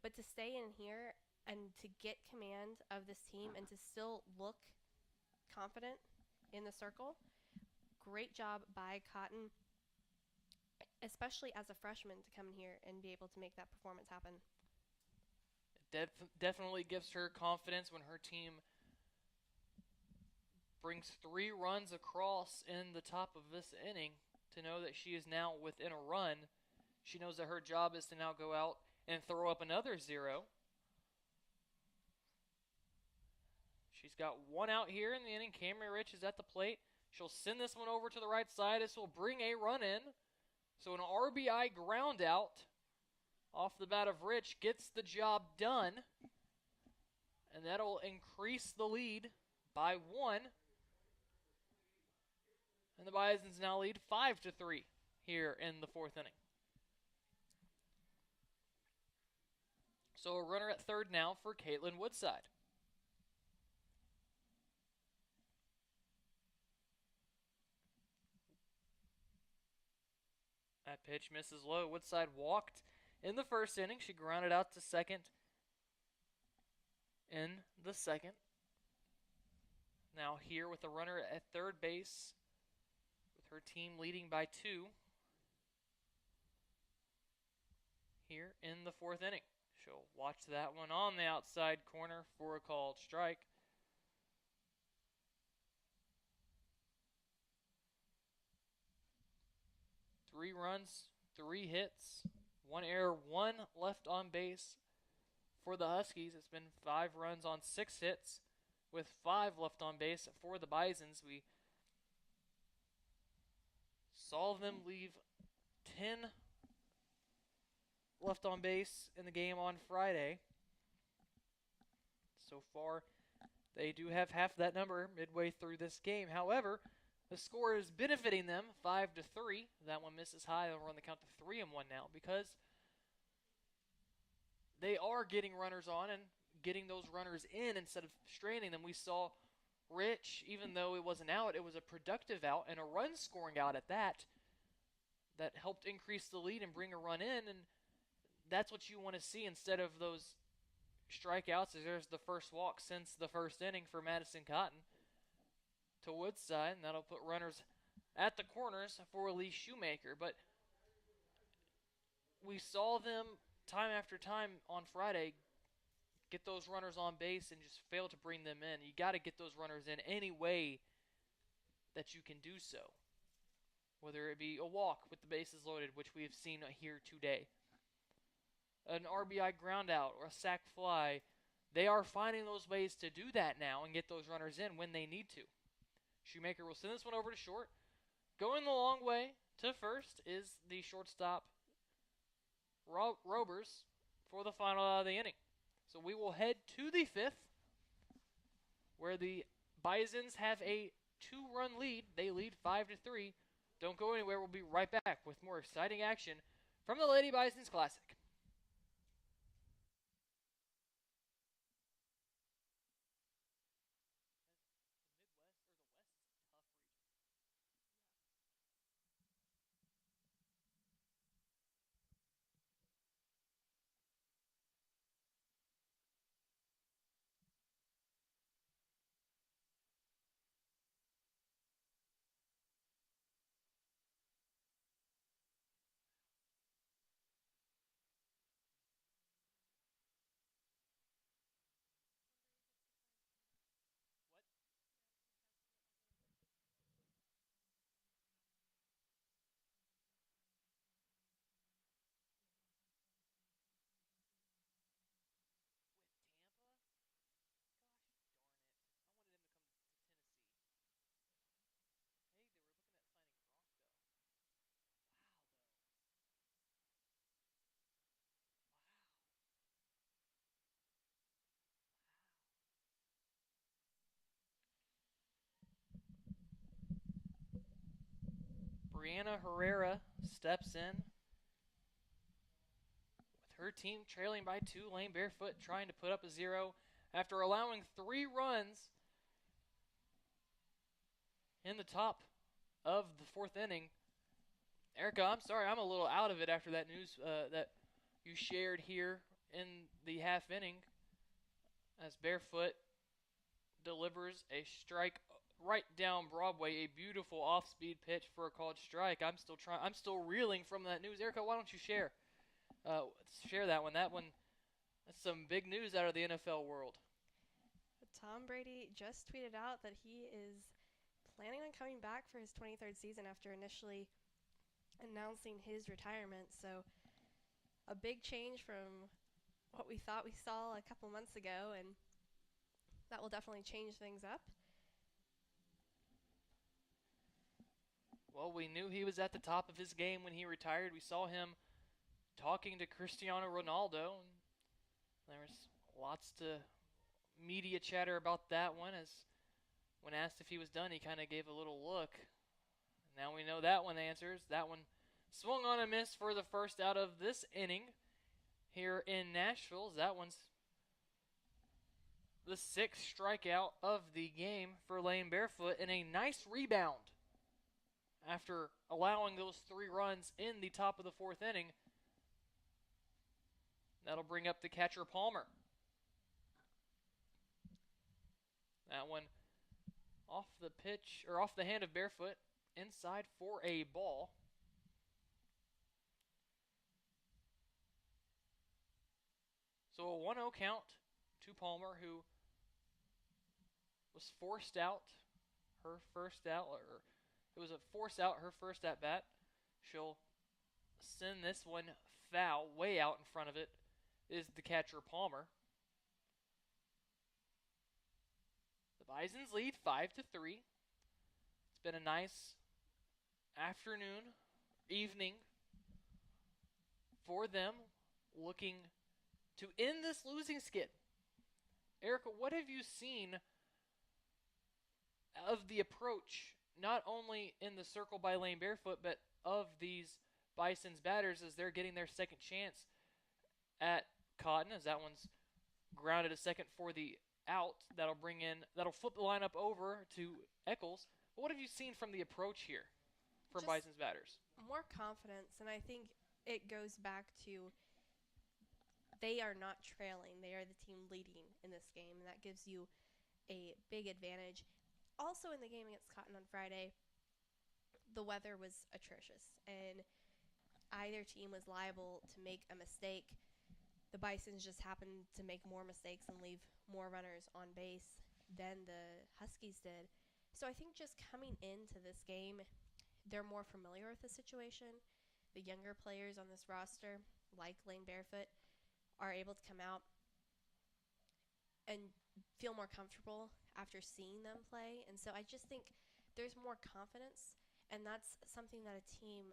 But to stay in here and to get command of this team and to still look confident in the circle, great job by Cotton, especially as a freshman, to come in here and be able to make that performance happen. It definitely gives her confidence when her team brings 3 runs across in the top of this inning, to know that she is now within a run. She knows that her job is to now go out and throw up another 0. She's got 1 out here in the inning. Camry Rich is at the plate. She'll send this one over to the right side. This will bring a run in. So an RBI ground out off the bat of Rich gets the job done. And that'll increase the lead by 1. And the Bisons now lead 5-3 here in the 4th inning. So a runner at 3rd now for Caitlin Woodside. That pitch misses low. Woodside walked in the 1st inning. She grounded out to second in the 2nd. Now here with a runner at 3rd base, her team leading by 2 here in the 4th inning. She'll watch that one on the outside corner for a called strike. 3 runs, 3 hits, 1 error, 1 left on base for the Huskies. It's been 5 runs on 6 hits with 5 left on base for the Bisons. We saw them leave 10 left on base in the game on Friday. So far, they do have half that number midway through this game. However, the score is benefiting them 5-3. That one misses high. They'll run the count to 3-1 now because they are getting runners on and getting those runners in instead of straining them. We saw Rich, even though it was an out, it was a productive out and a run scoring out at that. That helped increase the lead and bring a run in, and that's what you want to see instead of those strikeouts. There's the first walk since the first inning for Madison Cotton to Woodside, and that'll put runners at the corners for Lee Shoemaker. But we saw them time after time on Friday get those runners on base and just fail to bring them in. You got to get those runners in any way that you can do so. Whether it be a walk with the bases loaded, which we have seen here today, an RBI ground out or a sac fly, they are finding those ways to do that now and get those runners in when they need to. Shoemaker will send this one over to short. Going the long way to first is the shortstop, Robers, for the final out of the inning. So we will head to the 5th, where the Bisons have a 2-run lead. They lead 5-3. Don't go anywhere. We'll be right back with more exciting action from the Lady Bisons Classic. Brianna Herrera steps in with her team trailing by 2. Lane Barefoot trying to put up a 0 after allowing 3 runs in the top of the 4th inning. Erica, I'm sorry, I'm a little out of it after that news that you shared here in the half inning as Barefoot delivers a strike right down Broadway, a beautiful off-speed pitch for a called strike. I'm still reeling from that news. Erica, why don't you share that one? That's some big news out of the NFL world. Tom Brady just tweeted out that he is planning on coming back for his 23rd season after initially announcing his retirement. So a big change from what we thought we saw a couple months ago, and that will definitely change things up. Well, we knew he was at the top of his game when he retired. We saw him talking to Cristiano Ronaldo, and there was lots to media chatter about that one, as when asked if he was done, he kind of gave a little look. Now we know that one answers. That one swung on a miss for the first out of this inning here in Nashville. That one's the 6th strikeout of the game for Lane Barefoot, and a nice rebound after allowing those 3 runs in the top of the 4th inning. That'll bring up the catcher Palmer. That one off the pitch, or off the hand of Barefoot, inside for a ball. So a 1-0 count to Palmer, who was forced out her first out, or it was a force out her first at bat. She'll send this one foul way out in front of it is the catcher Palmer. The Bisons lead 5-3. It's been a nice afternoon, evening for them, looking to end this losing skid. Erica, what have you seen of the approach, not only in the circle by Lane Barefoot, but of these Bison's batters as they're getting their second chance at Cotton, as that one's grounded a second for the out. That'll flip the lineup over to Eccles. But what have you seen from the approach here from Just Bison's batters? more confidence, and I think it goes back to they are not trailing. They are the team leading in this game, and that gives you a big advantage. Also in the game against Cotton on Friday, the weather was atrocious, and either team was liable to make a mistake. The Bisons just happened to make more mistakes and leave more runners on base than the Huskies did. So I think just coming into this game, they're more familiar with the situation. The younger players on this roster, like Lane Barefoot, are able to come out and feel more comfortable after seeing them play. And so I just think there's more confidence, and that's something that a team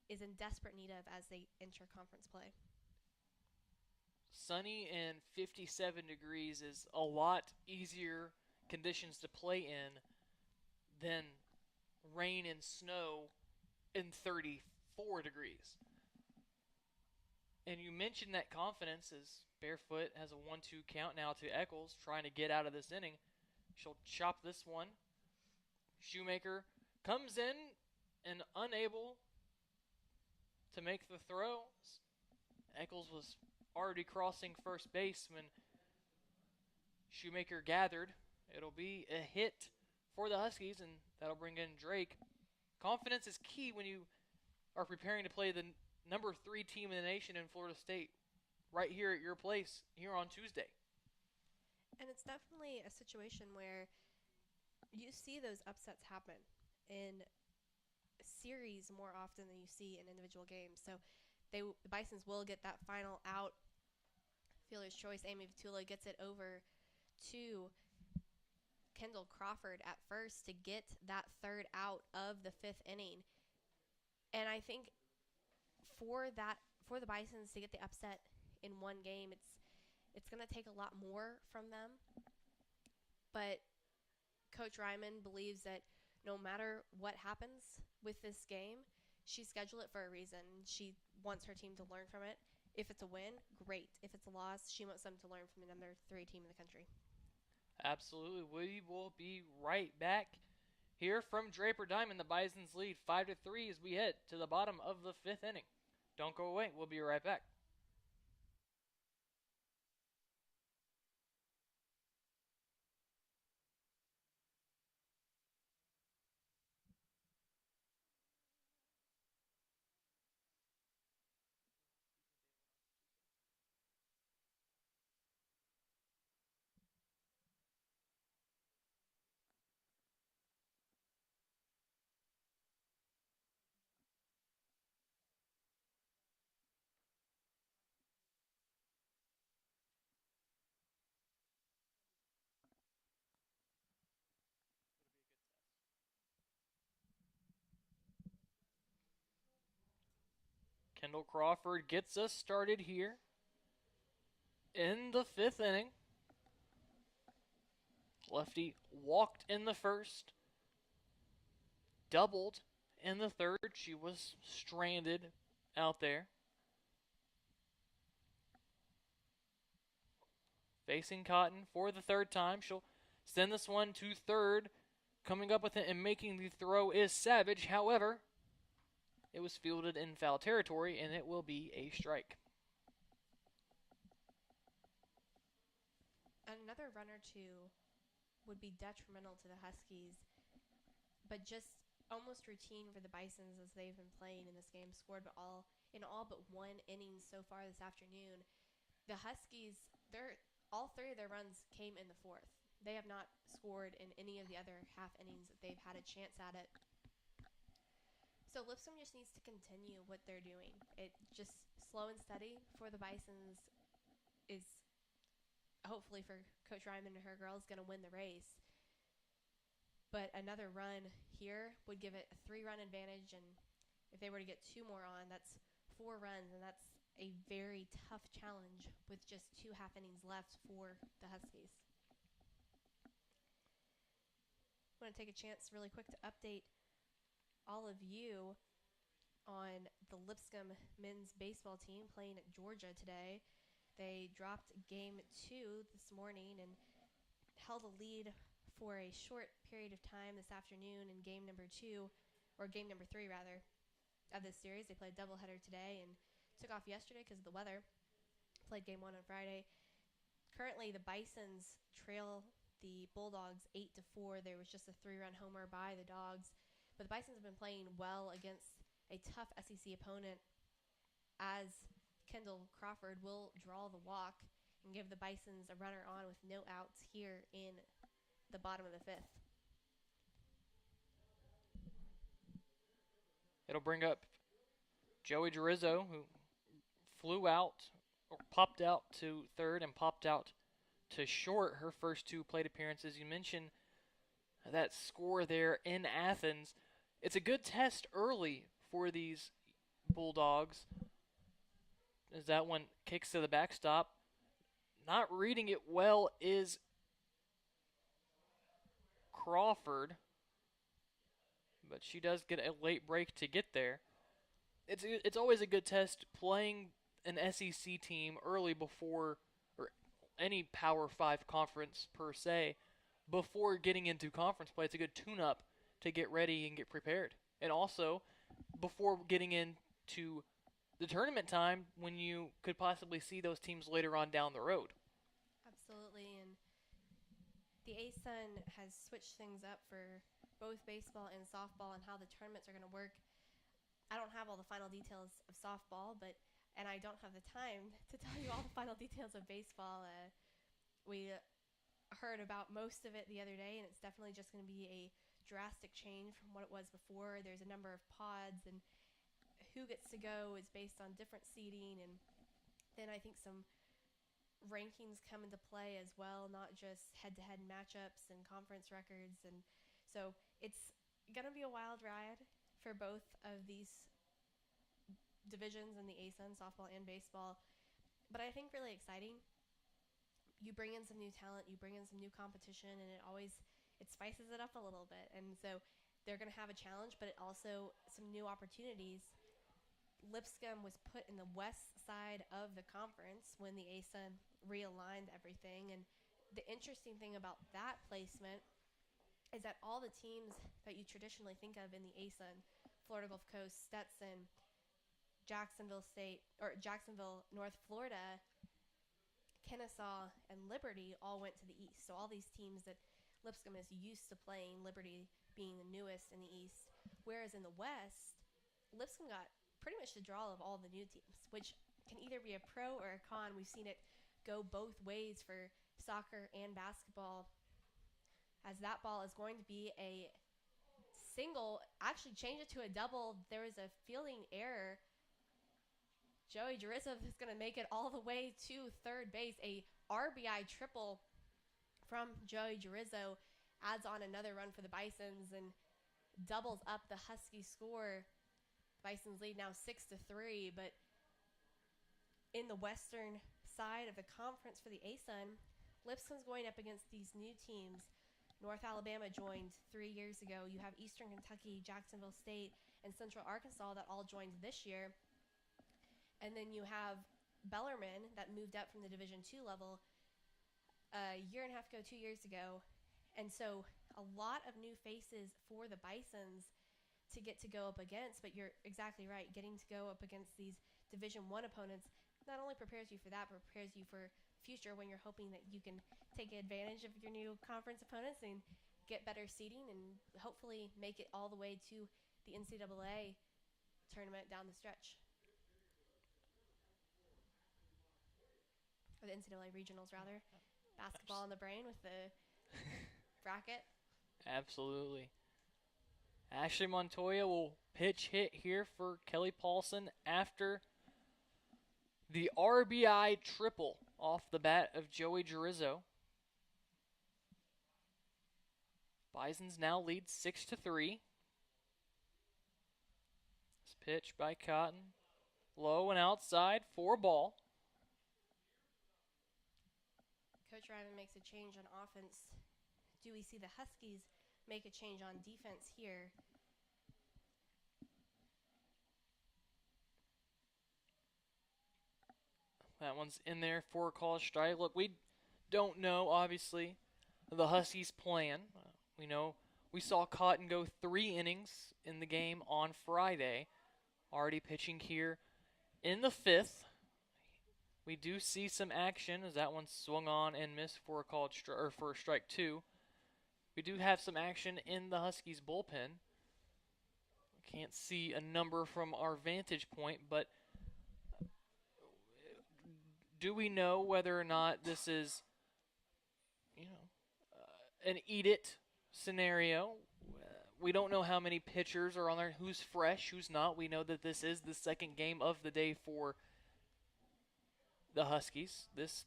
is in desperate need of as they enter conference play. Sunny and 57 degrees is a lot easier conditions to play in than rain and snow in 34 degrees. And you mentioned that confidence as Barefoot has a 1-2 count now to Eccles, trying to get out of this inning. She'll chop this one. Shoemaker comes in and unable to make the throw. Eccles was already crossing first base when Shoemaker gathered. It'll be a hit for the Huskies, and that'll bring in Drake. Confidence is key when you are preparing to play the number 3 team in the nation in Florida State right here at your place here on Tuesday. And it's definitely a situation where you see those upsets happen in series more often than you see in individual games. So the Bisons will get that final out. Fielder's choice, Amy Vitula gets it over to Kendall Crawford at first to get that third out of the 5th inning. And I think for the Bisons to get the upset in one game, it's going to take a lot more from them. But Coach Ryman believes that no matter what happens with this game, she scheduled it for a reason. She wants her team to learn from it. If it's a win, great. If it's a loss, she wants them to learn from the number 3 team in the country. Absolutely. We will be right back here from Draper Diamond. The Bisons lead 5-3 as we head to the bottom of the 5th inning. Don't go away. We'll be right back. Kendall Crawford gets us started here in the 5th inning. Lefty walked in the first, doubled in the third. She was stranded out there. Facing Cotton for the 3rd time. She'll send this one to third. Coming up with it and making the throw is Savage. However, it was fielded in foul territory, and it will be a strike. Another run or two would be detrimental to the Huskies, but just almost routine for the Bisons as they've been playing in this game. Scored in all but one inning so far this afternoon. The Huskies, all 3 of their runs came in the 4th. They have not scored in any of the other half innings that they've had a chance at it. So Lipscomb just needs to continue what they're doing. It just slow and steady for the Bisons is hopefully for Coach Ryman and her girls going to win the race. But another run here would give it a 3-run advantage, and if they were to get 2 more on, that's 4 runs, and that's a very tough challenge with just 2 half innings left for the Huskies. I want to take a chance really quick to update all of you on the Lipscomb men's baseball team playing at Georgia today. They dropped game 2 this morning and held a lead for a short period of time this afternoon in game number 2, or game number 3 rather, of this series. They played a doubleheader today and took off yesterday because of the weather. Played game 1 on Friday. Currently, the Bisons trail the Bulldogs 8-4. There was just a 3-run homer by the Dogs. But the Bisons have been playing well against a tough SEC opponent, as Kendall Crawford will draw the walk and give the Bisons a runner on with no outs here in the bottom of the 5th. It'll bring up Joey Gerizzo, who flew out or popped out to third and popped out to short her first 2 plate appearances. You mentioned that score there in Athens. It's a good test early for these Bulldogs, as that one kicks to the backstop. Not reading it well is Crawford, but she does get a late break to get there. It's always a good test playing an SEC team early before, or any Power 5 conference per se, before getting into conference play. It's a good tune-up to get ready and get prepared. And also, before getting into the tournament time when you could possibly see those teams later on down the road. Absolutely, and the ASUN has switched things up for both baseball and softball and how the tournaments are going to work. I don't have all the final details of softball, and I don't have the time to tell you all the final details of baseball. We heard about most of it the other day, and it's definitely just going to be a drastic change from what it was before. There's a number of pods, and who gets to go is based on different seeding, and then I think some rankings come into play as well, not just head-to-head matchups and conference records. And so it's going to be a wild ride for both of these divisions in the ASUN, softball and baseball. But I think really exciting. You bring in some new talent, you bring in some new competition, and it spices it up a little bit. And so they're going to have a challenge, but also some new opportunities. Lipscomb was put in the west side of the conference when the ASUN realigned everything. And the interesting thing about that placement is that all the teams that you traditionally think of in the ASUN, Florida Gulf Coast, Stetson, Jacksonville State, or Jacksonville, North Florida, Kennesaw, and Liberty all went to the east. So all these teams that Lipscomb is used to playing, Liberty being the newest in the east. Whereas in the west, Lipscomb got pretty much the draw of all the new teams, which can either be a pro or a con. We've seen it go both ways for soccer and basketball, as that ball is going to be a single. Actually change it to a double. There was a fielding error. Joey Gerizzo is going to make it all the way to third base. A RBI triple from Joey Gerizzo adds on another run for the Bisons and doubles up the Husky score. Bisons lead now 6-3, but in the western side of the conference for the ASUN, Lipscomb's going up against these new teams. North Alabama joined 3 years ago. You have Eastern Kentucky, Jacksonville State, and Central Arkansas that all joined this year. And then you have Bellarmine that moved up from the Division II level a year and a half ago, 2 years ago. And so a lot of new faces for the Bisons to get to go up against, but you're exactly right. Getting to go up against these Division I opponents not only prepares you for that, but prepares you for future when you're hoping that you can take advantage of your new conference opponents and get better seeding and hopefully make it all the way to the NCAA tournament down the stretch. Or the NCAA regionals, rather. Basketball in the brain with the bracket. Absolutely. Ashley Montoya will pitch hit here for Kelly Paulson after the RBI triple off the bat of Joey Girizzo. Bisons now lead 6-3. This pitch by Cotton. Low and outside for ball. Coach Ryman makes a change on offense. Do we see the Huskies make a change on defense here? That one's in there for a call strike. Look, we don't know, obviously, the Huskies' plan. We know we saw Cotton go 3 innings in the game on Friday, already pitching here in the 5th. We do see some action as that one swung on and missed for a called or for strike 2. We do have some action in the Huskies bullpen. Can't see a number from our vantage point, but do we know whether or not this is, an eat it scenario? We don't know how many pitchers are on there, who's fresh, who's not. We know that this is the second game of the day for the Huskies. This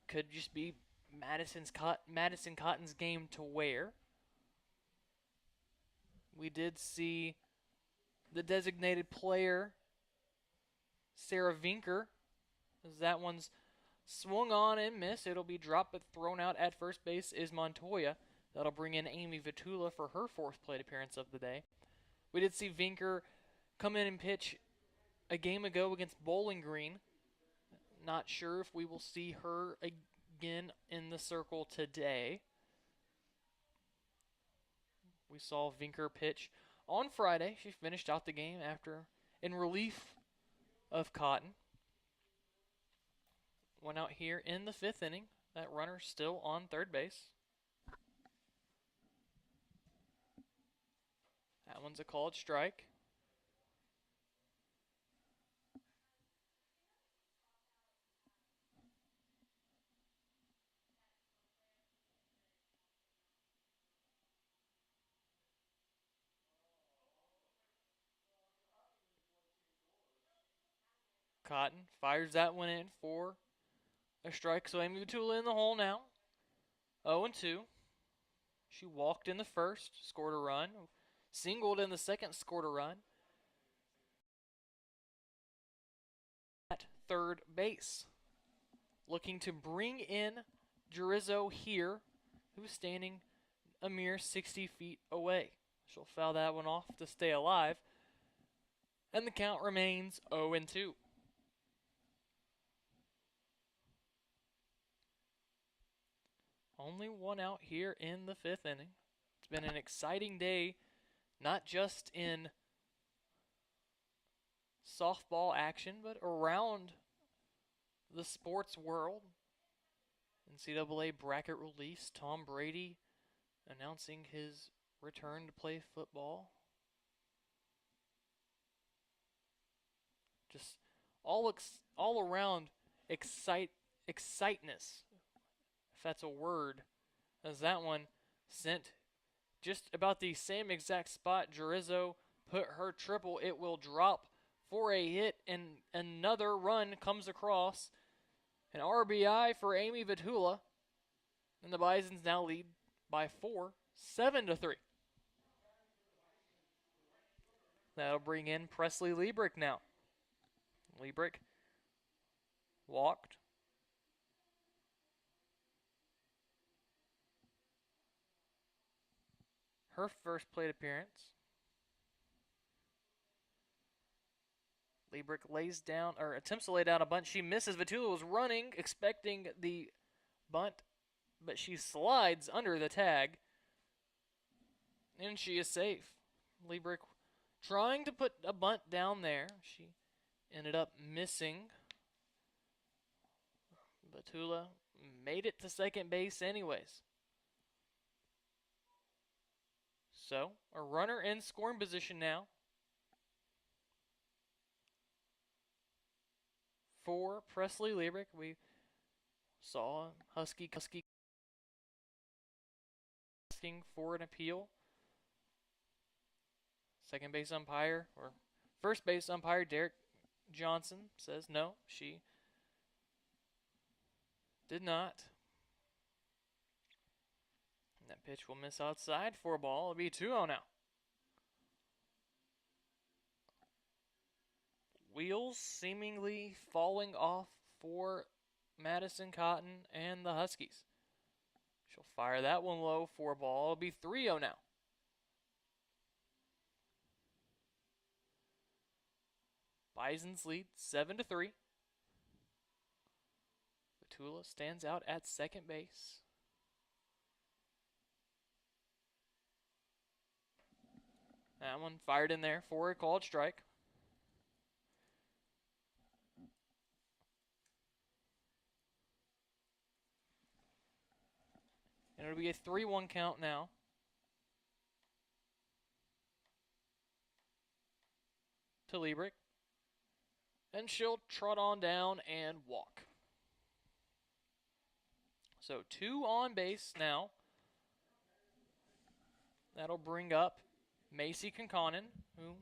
could just be Madison Cotton's game to wear. We did see the designated player, Sarah Vinker, as that one's swung on and missed. It'll be dropped, but thrown out at first base is Montoya. That'll bring in Amy Vitula for her 4th plate appearance of the day. We did see Vinker come in and pitch a game ago against Bowling Green. Not sure if we will see her again in the circle today. We saw Vinker pitch on Friday. She finished out the game after in relief of Cotton. Went out here in the 5th inning. That runner still on third base. That one's a called strike. Cotton fires that one in for a strike. So Amy Vitula in the hole now. 0-2. She walked in the first, scored a run. Singled in the second, scored a run. At third base. Looking to bring in Girizzo here, who's standing a mere 60 feet away. She'll foul that one off to stay alive. And the count remains 0-2. Only one out here in the 5th inning. It's been an exciting day, not just in softball action, but around the sports world. NCAA bracket release, Tom Brady announcing his return to play football. Just all around exciteness, if that's a word, as that one sent just about the same exact spot Girizzo put her triple. It will drop for a hit, and another run comes across. An RBI for Amy Vitula, and the Bisons now lead by 4, 7-3. That'll bring in Presley Liebrick now. Liebrick walked. Her first plate appearance. Liebrick lays down, or attempts to lay down a bunt. She misses. Vitula was running, expecting the bunt, but she slides under the tag, and she is safe. Liebrick trying to put a bunt down there. She ended up missing. Vitula made it to second base anyways. So, a runner in scoring position now for Presley Liebrick. We saw Husky asking for an appeal Second base umpire, or first base umpire, Derek Johnson, says no, she did not. And that pitch will miss outside for a ball. It'll be 2-0 now. Wheels seemingly falling off for Madison Cotton and the Huskies. She'll fire that one low for a ball. It'll be 3-0 now. Bisons lead 7-3. Batula stands out at second base. That one fired in there for a called strike. And it'll be a 3-1 count now. To Liebrick. And she'll trot on down and walk. So 2 on base now. That'll bring up Macy Conconin, who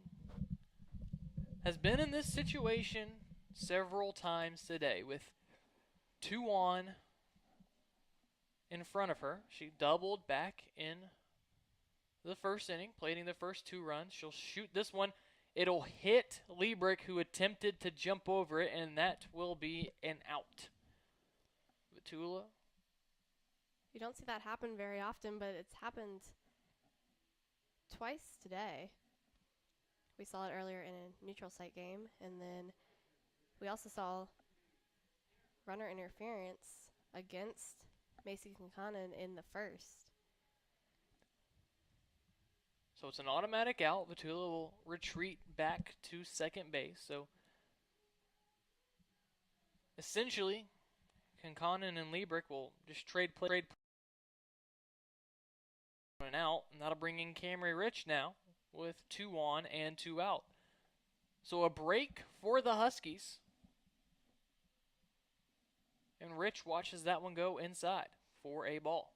has been in this situation several times today with 2 on in front of her. She doubled back in the first inning, plating the first 2 runs. She'll shoot this one. It'll hit Liebrick, who attempted to jump over it, and that will be an out. Batula. You don't see that happen very often, but it's happened twice today. We saw it earlier in a neutral site game, and then we also saw runner interference against Macy Conconin in the first. So it's an automatic out. Batula will retreat back to second base. So essentially, Conconin and Liebrick will just trade and out, and that'll bring in Camry Rich now with 2 on and 2 out. So a break for the Huskies. And Rich watches that one go inside for a ball.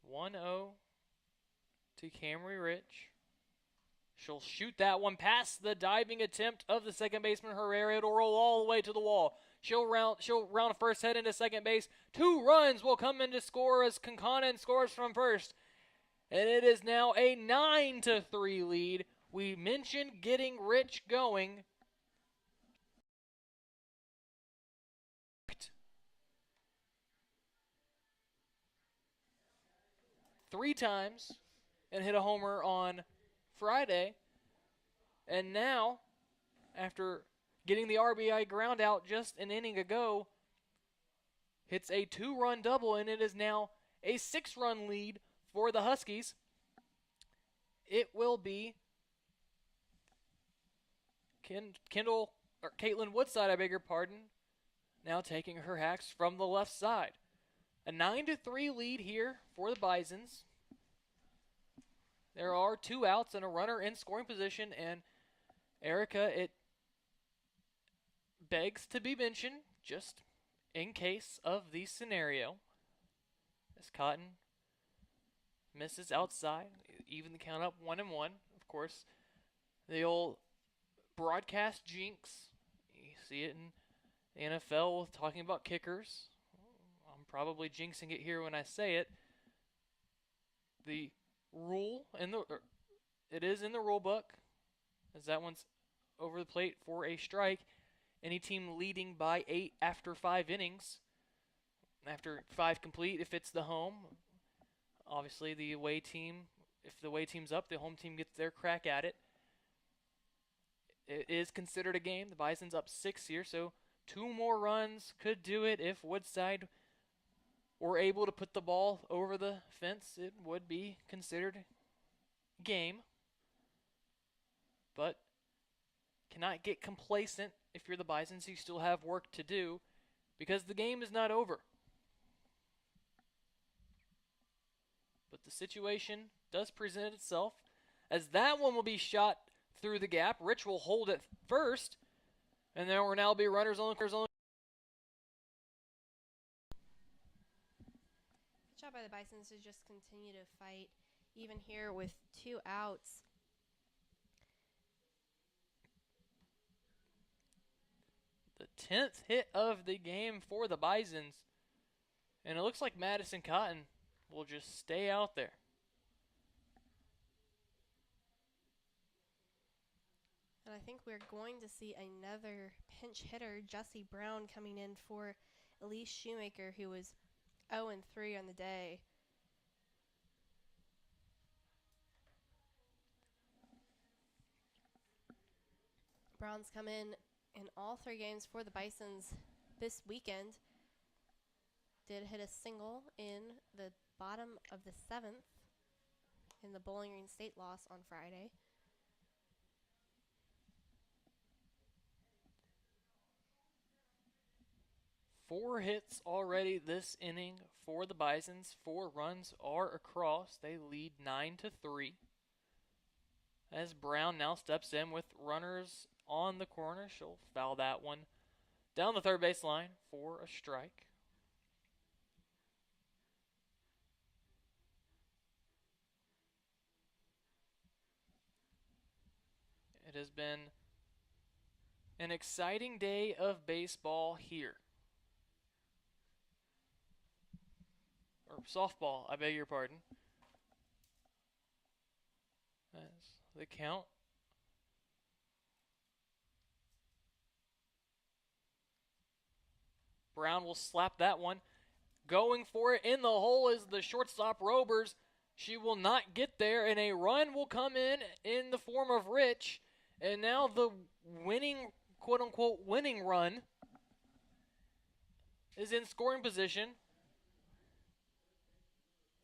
One 0 to Camry Rich. She'll shoot that one past the diving attempt of the second baseman Herrera. It'll roll all the way to the wall. She'll round first, head into second base. 2 runs will come in to score as Conconin scores from first. And it is now a 9-3 lead. We mentioned getting Rich going. Three times and hit a homer on Friday. And now, after getting the RBI ground out just an inning ago, hits a 2-run double, and it is now a 6-run lead for the Huskies. It will be Caitlin Woodside, I beg your pardon, now taking her hacks from the left side. A 9-3 lead here for the Bisons. There are 2 outs and a runner in scoring position, and Erica, it begs to be mentioned, just in case of the scenario, as Cotton misses outside, even the count up 1-1. Of course, the old broadcast jinx. You see it in the NFL with talking about kickers. I'm probably jinxing it here when I say it. The rule it is in the rule book, as that one's over the plate for a strike. Any team leading by 8 after 5 innings, after 5 complete, if it's the home, obviously the away team, if the away team's up, the home team gets their crack at it. It is considered a game. The Bison's up 6 here, so 2 more runs could do it. If Woodside were able to put the ball over the fence, it would be considered game. But cannot get complacent if you're the Bisons. You still have work to do because the game is not over. But the situation does present itself as that one will be shot through the gap. Rich will hold it first, And there will now be runners on. Good job by the Bisons to just continue to fight, even here with 2 outs. The 10th hit of the game for the Bisons. And it looks like Madison Cotton will just stay out there. And I think we're going to see another pinch hitter, Jesse Brown, coming in for Elise Shoemaker, who was 0-3 on the day. Brown's come in all 3 games for the Bisons this weekend. Did hit a single in the bottom of the 7th in the Bowling Green State loss on Friday. Four hits already this inning for the Bisons. 4 runs are across. They lead 9-3. As Brown now steps in with runners on the corner, she'll foul that one down the third base line for a strike. It has been an exciting day of baseball here. Or softball, I beg your pardon. As the count Brown will slap that one. Going for it in the hole is the shortstop Robers. She will not get there, and a run will come in the form of Rich. And now the winning, quote-unquote, winning run is in scoring position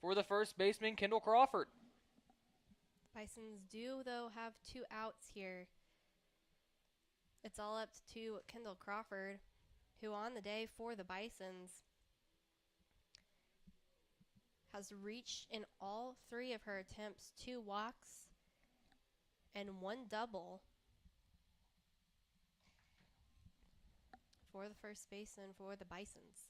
for the first baseman, Kendall Crawford. Bisons do, though, have 2 outs here. It's all up to Kendall Crawford, who on the day for the Bisons has reached in all 3 of her attempts 2 walks and 1 double for the first baseman for the Bisons.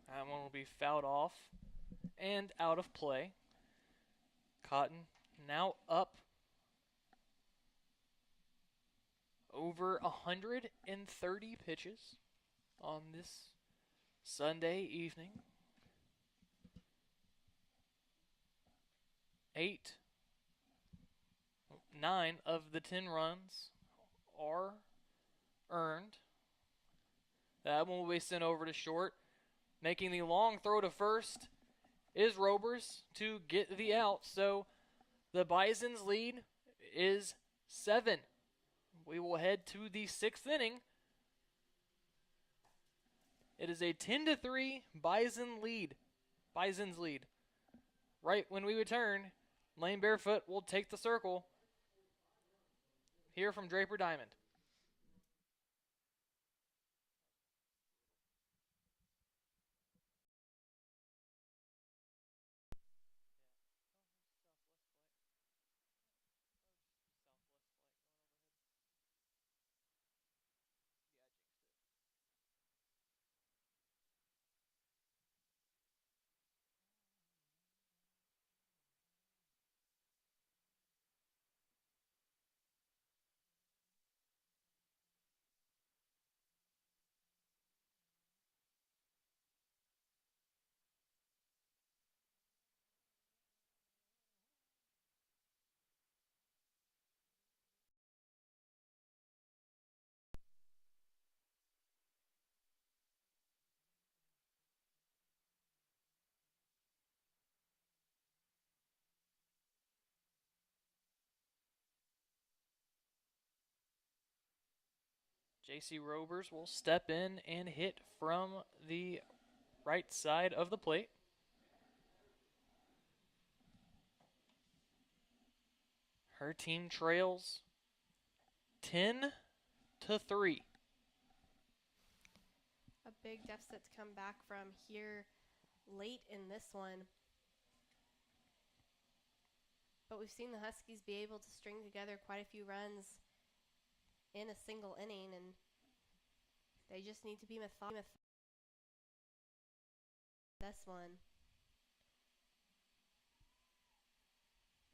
That one will be fouled off and out of play. Cotton now up over 130 pitches on this Sunday evening. 9 of the 10 runs are earned. That one will be sent over to short. Making the long throw to first is Robers to get the out. So the Bisons' lead is 7. We will head to the 6th inning. It is a 10-3 Bisons lead. Right when we return, Lane Barefoot will take the circle. Here from Draper Diamond. JC Robers will step in and hit from the right side of the plate. Her team trails 10-3. A big deficit to come back from here late in this one. But we've seen the Huskies be able to string together quite a few runs in a single inning, and they just need to be methodical. This one.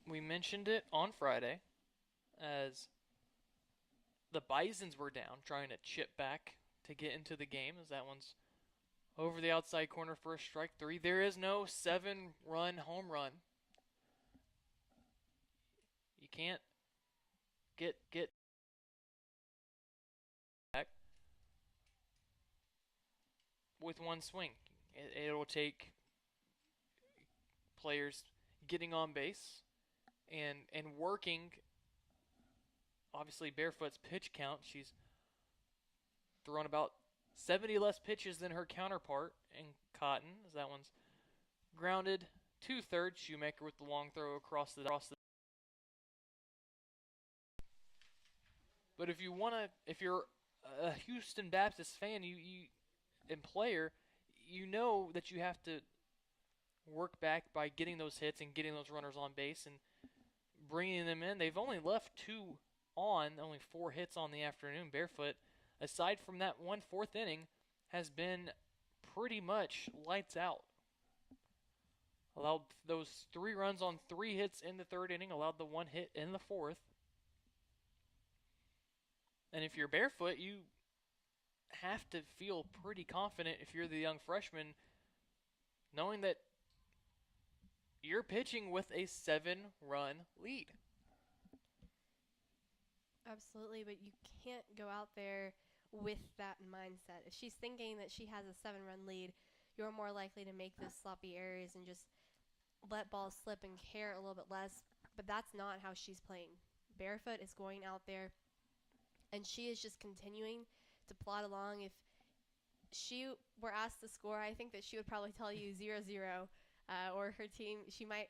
We mentioned it on Friday as the Bisons were down, trying to chip back to get into the game, as that one's over the outside corner for a strike three. There is no 7-run home run. You can't get back with one swing. It'll take players getting on base and working. Obviously, Barefoot's pitch count, she's thrown about 70 less pitches than her counterpart in Cotton, as that one's grounded to third. Shoemaker with the long throw across the. But if you're a Houston Baptist fan, you and player, you know that you have to work back by getting those hits and getting those runners on base and bringing them in. They've only left 2 on, only 4 hits on the afternoon. Barefoot, aside from that 1/4 inning, has been pretty much lights out. Allowed those 3 runs on 3 hits in the 3rd inning, allowed the 1 hit in the 4th. And if you're Barefoot, you have to feel pretty confident if you're the young freshman, knowing that you're pitching with a 7-run lead. Absolutely, but you can't go out there with that mindset. If she's thinking that she has a 7-run lead, you're more likely to make those sloppy errors and just let balls slip and care a little bit less. But that's not how she's playing. Barefoot is going out there, and she is just continuing to plod along. If she were asked to score, I think that she would probably tell you 0-0, or her team, she might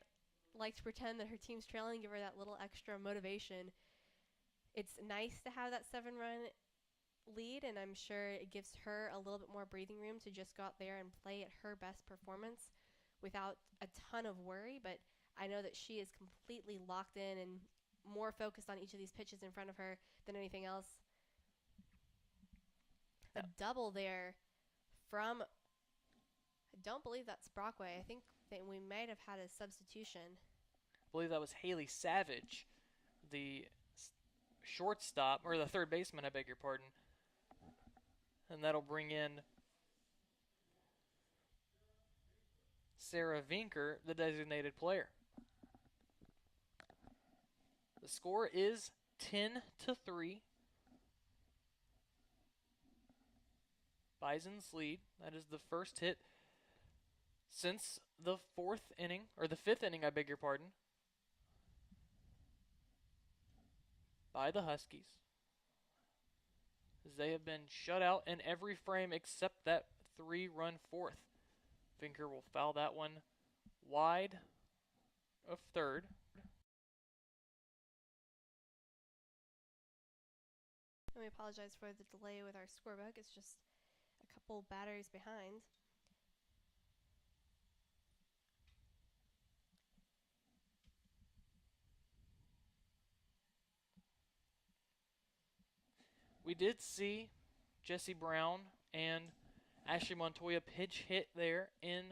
like to pretend that her team's trailing, give her that little extra motivation. It's nice to have that 7-run lead, and I'm sure it gives her a little bit more breathing room to just go out there and play at her best performance without a ton of worry. But I know that she is completely locked in and more focused on each of these pitches in front of her than anything else. A double there from, I don't believe that's Brockway. I think that we might have had a substitution. I believe that was Haley Savage, the shortstop, or the third baseman, I beg your pardon. And that'll bring in Sarah Vinker, the designated player. The score is 10-3. Bisons lead. That is the first hit since the 4th inning, or the 5th inning, I beg your pardon, by the Huskies, as they have been shut out in every frame except that 3-run 4th. Finker will foul that one wide of third. And we apologize for the delay with our scorebook. It's just a couple batters behind. We did see Jesse Brown and Ashley Montoya pinch hit there in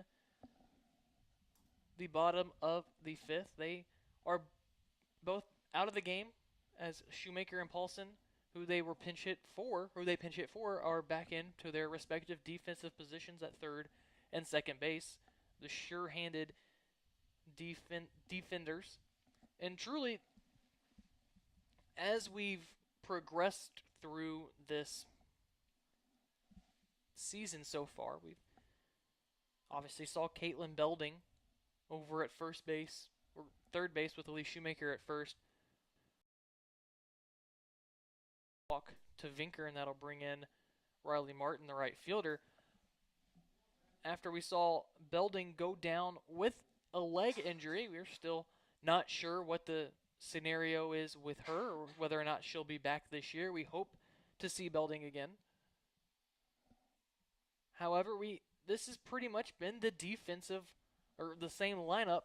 the bottom of the 5th. They are both out of the game, as Shoemaker and Paulson, who they pinch hit for, are back into their respective defensive positions at third and second base. The sure-handed defenders. And truly, as we've progressed through this season so far, we've obviously saw Caitlin Belding over at first base, or third base with Elise Shoemaker at first. Walk to Vinker, and that'll bring in Riley Martin, the right fielder. After we saw Belding go down with a leg injury, we're still not sure what the scenario is with her, or whether or not she'll be back this year. We hope to see Belding again. However, this has pretty much been the defensive, or the same lineup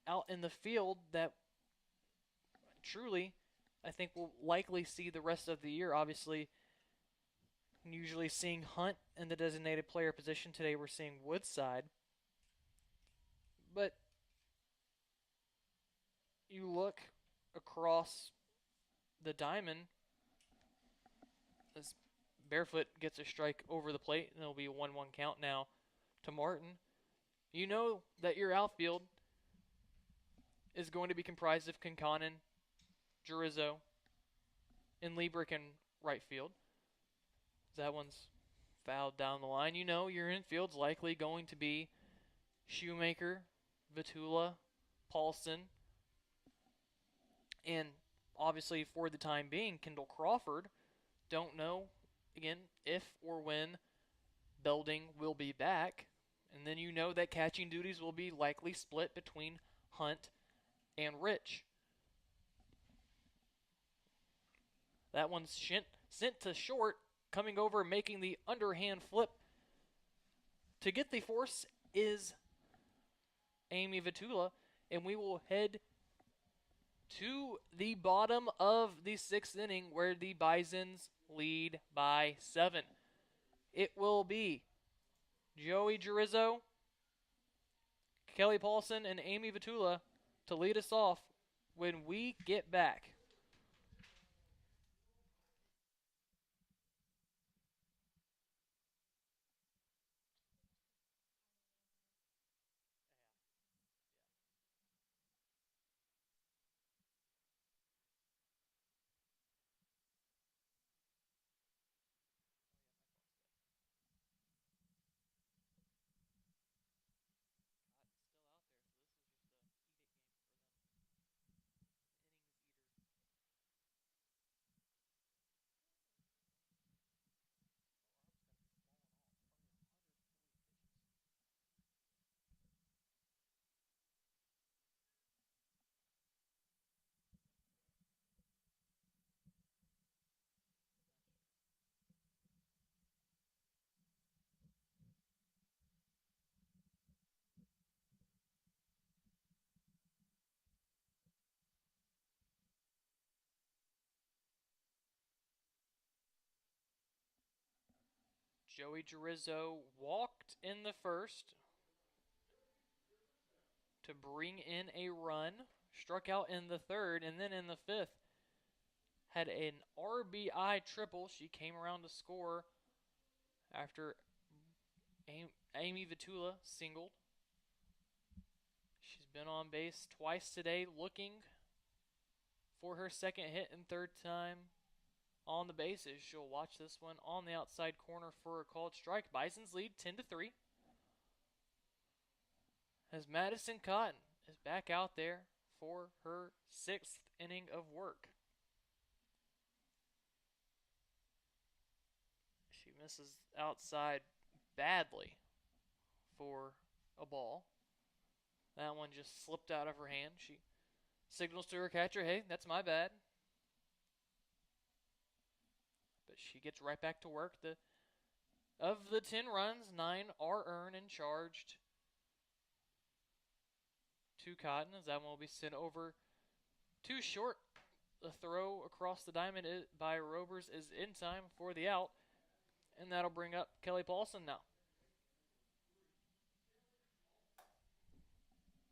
out in the field that truly, I think we'll likely see the rest of the year. Obviously, usually seeing Hunt in the designated player position. Today we're seeing Woodside. But you look across the diamond as Barefoot gets a strike over the plate, and it'll be a 1-1 count now to Martin. You know that your outfield is going to be comprised of Kinconen, Jurizzo, and Liebrick in right field. That one's fouled down the line. You know your infield's likely going to be Shoemaker, Vitula, Paulson, and obviously for the time being, Kendall Crawford. Don't know, again, if or when Belding will be back. And then you know that catching duties will be likely split between Hunt and Rich. That one's sent to short, coming over, making the underhand flip. To get the force is Amy Vitula, and we will head to the bottom of the 6th inning where the Bisons lead by 7. It will be Joey Jurizzo, Kelly Paulson, and Amy Vitula to lead us off when we get back. Joey Jurizzo walked in the first to bring in a run, struck out in the third, and then in the fifth had an RBI triple. She came around to score after Amy Vitula singled. She's been on base twice today, looking for her second hit and third time on the bases. She'll watch this one on the outside corner for a called strike. Bisons lead 10-3. As Madison Cotton is back out there for her 6th inning of work. She misses outside badly for a ball. That one just slipped out of her hand. She signals to her catcher, hey, that's my bad. But she gets right back to work. Of the 10 runs, 9 are earned and charged to Cotton, as that one will be sent over too short. The throw across the diamond by Robers is in time for the out, and that'll bring up Kelly Paulson now.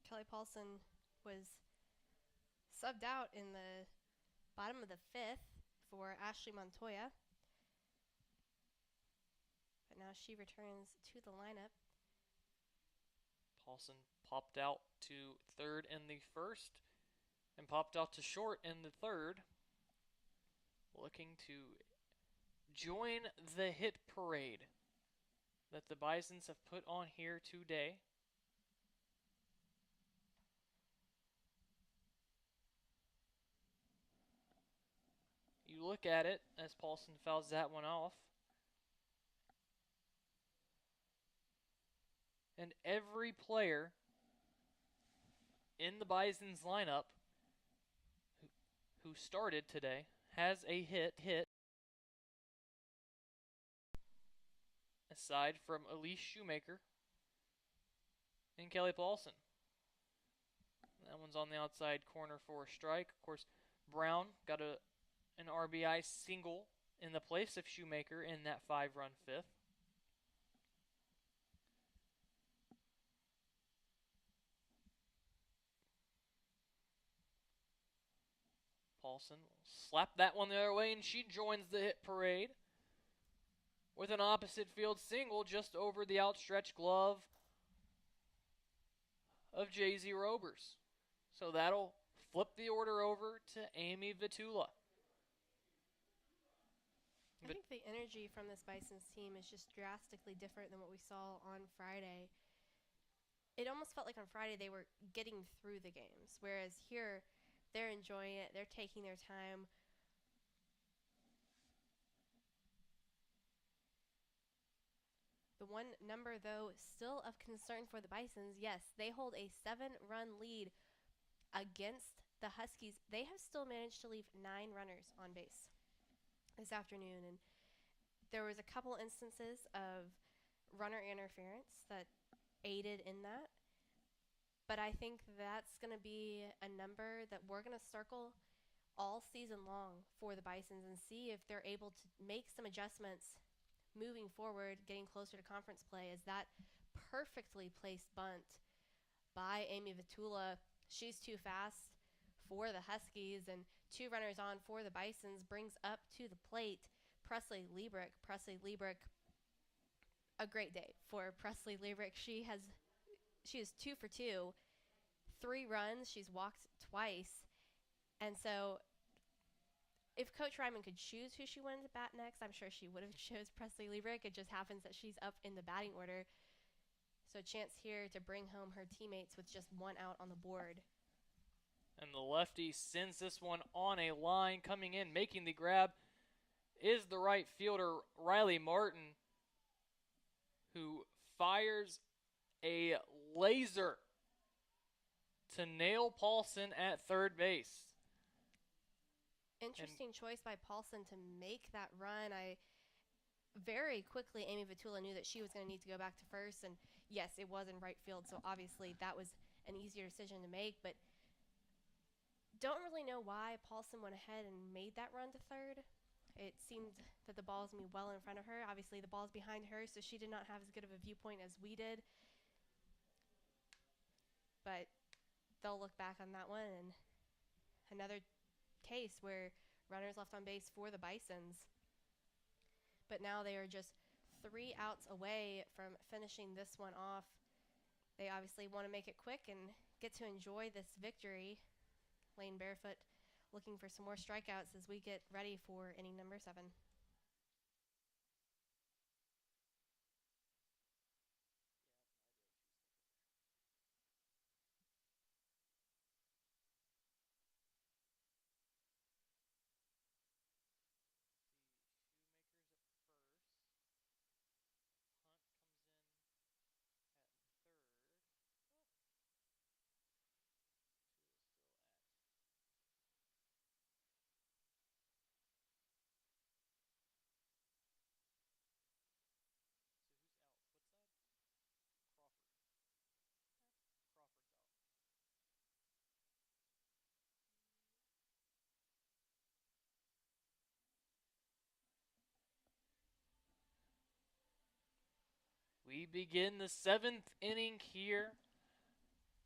Kelly Paulson was subbed out in the bottom of the 5th for Ashley Montoya. But now she returns to the lineup. Paulson popped out to third in the first and popped out to short in the third. Looking to join the hit parade that the Bisons have put on here today. You look at it as Paulson fouls that one off. And every player in the Bisons lineup who started today has a hit aside from Elise Shoemaker and Kelly Paulson. That one's on the outside corner for a strike. Of course, Brown got an RBI single in the place of Shoemaker in that 5-run fifth. Paulson slapped that one the other way, and she joins the hit parade with an opposite field single just over the outstretched glove of Jay-Z Robers. So that'll flip the order over to Amy Vitula. I think the energy from this Bisons team is just drastically different than what we saw on Friday. It almost felt like on Friday they were getting through the games, whereas here they're enjoying it, they're taking their time. The one number, though, still of concern for the Bisons, yes, they hold a 7-run lead against the Huskies. They have still managed to leave 9 runners on base this afternoon, and there was a couple instances of runner interference that aided in that. But I think that's going to be a number that we're going to circle all season long for the Bisons and see if they're able to make some adjustments moving forward, getting closer to conference play, as that perfectly placed bunt by Amy Vitula. She's too fast for the Huskies, and 2 runners on for the Bisons brings up to the plate Presley Liebrick. Presley Liebrick, a great day for Presley Liebrick. She is 2 for 2, 3 runs. She's walked twice. And so if Coach Ryman could choose who she wanted to bat next, I'm sure she would have chose Presley Liebrick. It just happens that she's up in the batting order. So a chance here to bring home her teammates with just 1 out on the board. And the lefty sends this one on a line. Coming in, making the grab, is the right fielder, Riley Martin, who fires a laser to nail Paulson at third base. Interesting choice by Paulson to make that run. Very quickly, Amy Vitula knew that she was going to need to go back to first, and yes, it was in right field, so obviously that was an easier decision to make, but don't really know why Paulson went ahead and made that run to third. It seemed that the ball was going to be well in front of her. Obviously, the ball's behind her, so she did not have as good of a viewpoint as we did. But they'll look back on that one, and another case where runners left on base for the Bisons. But now they are just 3 outs away from finishing this one off. They obviously want to make it quick and get to enjoy this victory. Lane Barefoot looking for some more strikeouts as we get ready for inning number 7. We begin the 7th inning here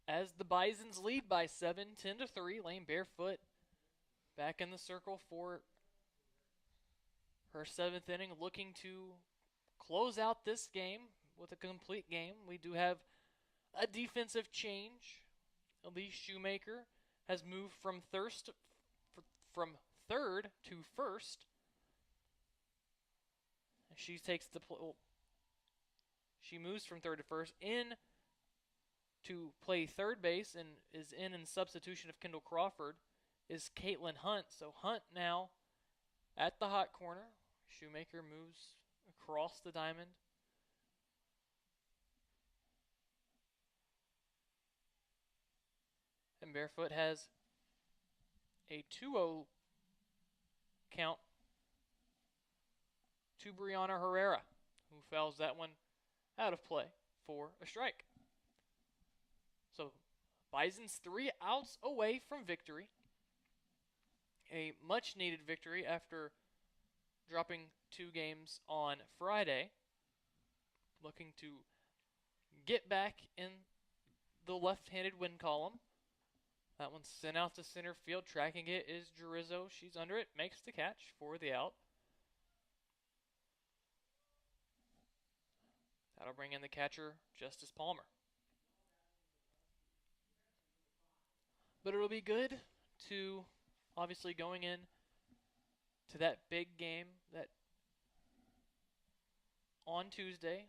as the Bisons lead by 7, 10-3. Lane Barefoot back in the circle for her 7th inning, looking to close out this game with a complete game. We do have a defensive change. Elise Shoemaker has moved from third to first. She moves from third to first in to play third base and is in substitution of Kendall Crawford is Caitlin Hunt. So Hunt now at the hot corner. Shoemaker moves across the diamond. And Barefoot has a 2-0 count to Brianna Herrera, who fouls that one out of play for a strike. So Bison's 3 outs away from victory. a much-needed victory after dropping 2 games on Friday, looking to get back in the left-handed win column. That one's sent out to center field. Tracking it is Jurizzo. She's under it, makes the catch for the out. That'll bring in the catcher, Justice Palmer. But it'll be good to, obviously, going in to that big game that on Tuesday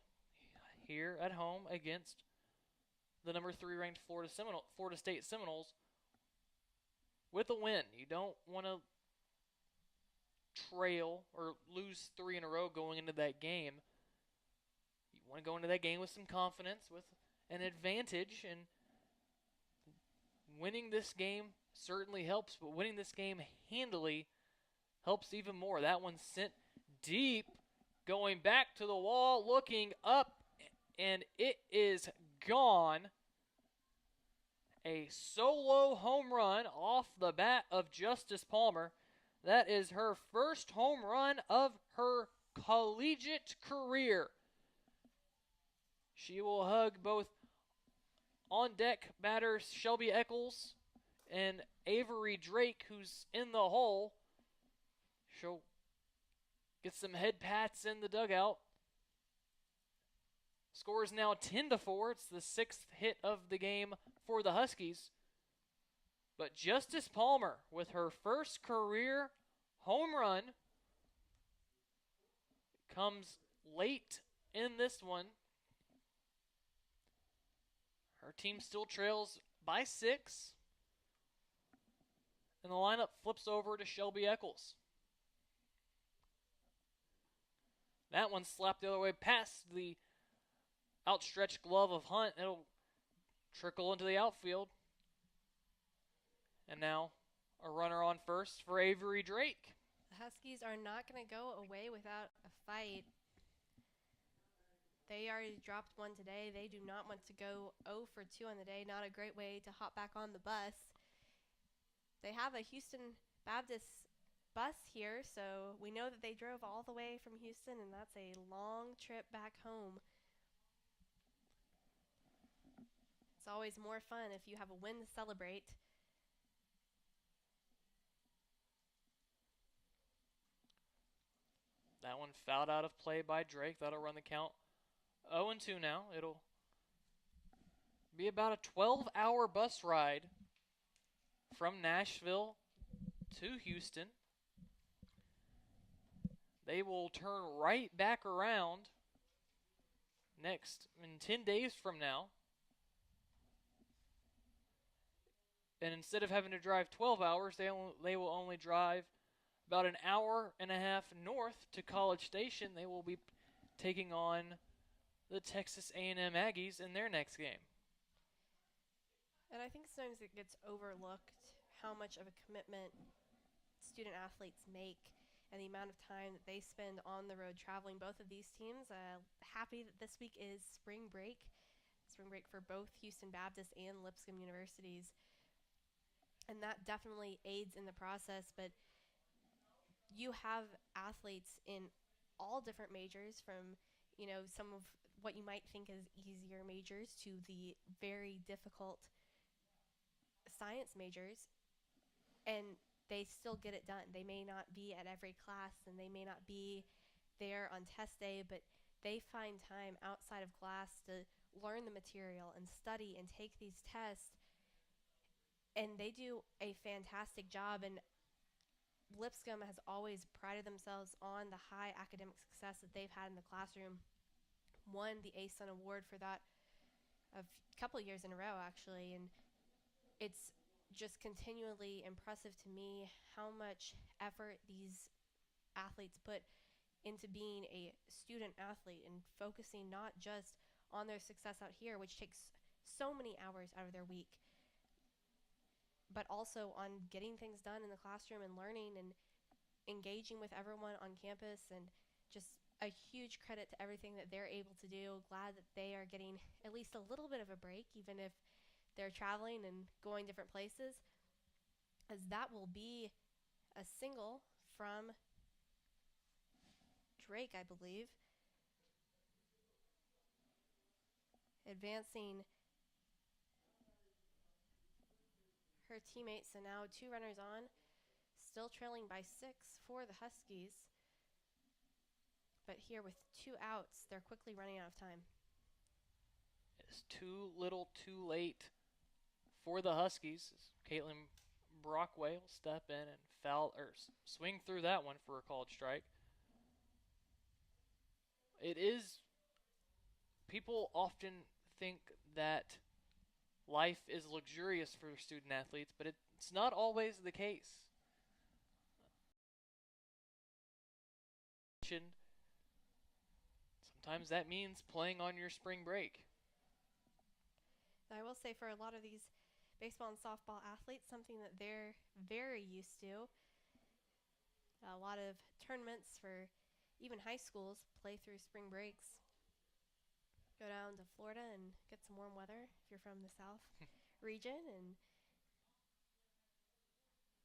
here at home against the number 3 ranked Florida State Seminoles with a win. You don't want to trail or lose 3 in a row going into that game. You want to go into that game with some confidence, with an advantage, and winning this game certainly helps, but winning this game handily helps even more. That one sent deep, going back to the wall, looking up, and it is gone. A solo home run off the bat of Justice Palmer. That is her first home run of her collegiate career. She will hug both on-deck batters Shelby Eccles and Avery Drake, who's in the hole. She'll get some head pats in the dugout. Score is now 10-4. It's the 6th hit of the game for the Huskies. But Justice Palmer, with her first career home run, comes late in this one. Her team still trails by 6. And the lineup flips over to Shelby Eccles. That one slapped the other way past the outstretched glove of Hunt. It'll trickle into the outfield. And now a runner on first for Avery Drake. The Huskies are not going to go away without a fight. They already dropped one today. They do not want to go 0 for 2 on the day. Not a great way to hop back on the bus. They have a Houston Baptist bus here, so we know that they drove all the way from Houston, and that's a long trip back home. It's always more fun if you have a win to celebrate. That one fouled out of play by Drake. That'll run the count 0-2 now. It'll be about a 12-hour bus ride from Nashville to Houston. They will turn right back around next in 10 days from now. And instead of having to drive 12 hours, they will only drive about an hour and a half north to College Station. They will be taking on the Texas A&M Aggies in their next game. And I think sometimes it gets overlooked how much of a commitment student athletes make and the amount of time that they spend on the road traveling. Both of these teams, happy that this week is spring break for both Houston Baptist and Lipscomb universities. And that definitely aids in the process, but you have athletes in all different majors, from, some of what you might think is easier majors to the very difficult science majors, and they still get it done. They may not be at every class, and they may not be there on test day, but they find time outside of class to learn the material and study and take these tests, and they do a fantastic job. And Lipscomb has always prided themselves on the high academic success that they've had in the classroom. Won the ASUN award for that a couple of years in a row, actually, and it's just continually impressive to me how much effort these athletes put into being a student athlete and focusing not just on their success out here, which takes so many hours out of their week, but also on getting things done in the classroom and learning and engaging with everyone on campus. And just a huge credit to everything that they're able to do. Glad that they are getting at least a little bit of a break, even if they're traveling and going different places, as that will be a single from Drake, I believe. Advancing her teammates, and now 2 runners on, still trailing by 6 for the Huskies. But here with 2 outs, they're quickly running out of time. It's too little too late for the Huskies. Caitlin Brockway will step in and foul or swing through that one for a called strike. It is, people often think that life is luxurious for student athletes, but it's not always the case. Sometimes that means playing on your spring break. I will say for a lot of these baseball and softball athletes, something that they're very used to. A lot of tournaments for even high schools play through spring breaks. Go down to Florida and get some warm weather if you're from the South region,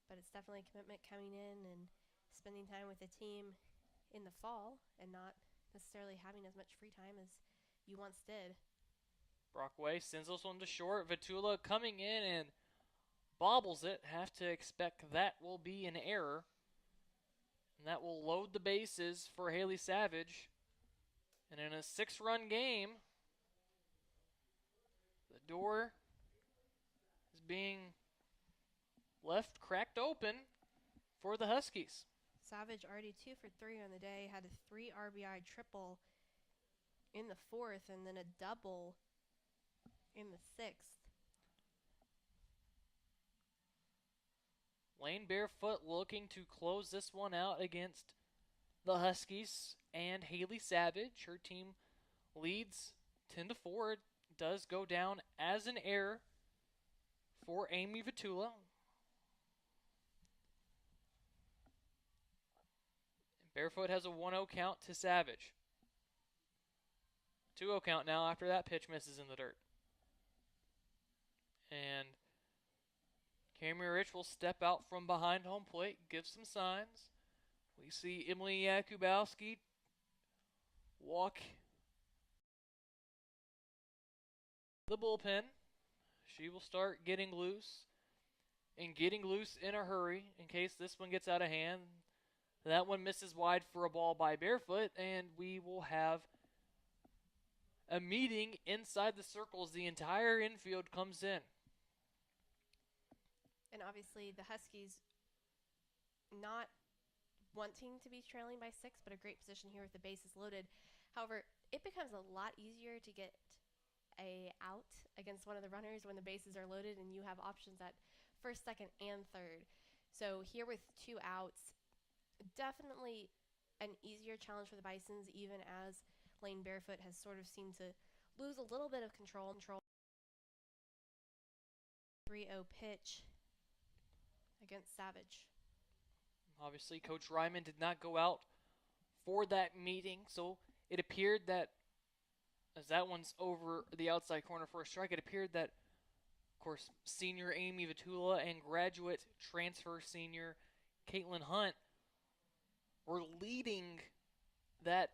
but it's definitely a commitment coming in and spending time with the team in the fall and not necessarily having as much free time as you once did. Brockway sends this one to short. Vitula coming in and bobbles it. Have to expect that will be an error. And that will load the bases for Haley Savage. And in a 6-run game, the door is being left cracked open for the Huskies. Savage already 2 for 3 on the day, had a 3 RBI triple in the 4th and then a double in the 6th. Lane Barefoot looking to close this one out against the Huskies and Haley Savage. Her team leads 10-4. It does go down as an error for Amy Vitula. Barefoot has a 1-0 count to Savage. 2-0 count now after that pitch misses in the dirt. And Camry Rich will step out from behind home plate, give some signs. We see Emily Yakubowski walk the bullpen. She will start getting loose and getting loose in a hurry in case this one gets out of hand. That one misses wide for a ball by Barefoot, and we will have a meeting inside the circles. The entire infield comes in. And obviously the Huskies not wanting to be trailing by 6, but a great position here with the bases loaded. However, it becomes a lot easier to get a out against one of the runners when the bases are loaded and you have options at first, second, and third. So here with 2 outs, definitely an easier challenge for the Bisons, even as Lane Barefoot has sort of seemed to lose a little bit of control. 3-0 pitch against Savage. Obviously, Coach Ryman did not go out for that meeting, so it appeared that as that one's over the outside corner for a strike, it appeared that, of course, senior Amy Vitula and graduate transfer senior Caitlin Hunt were leading that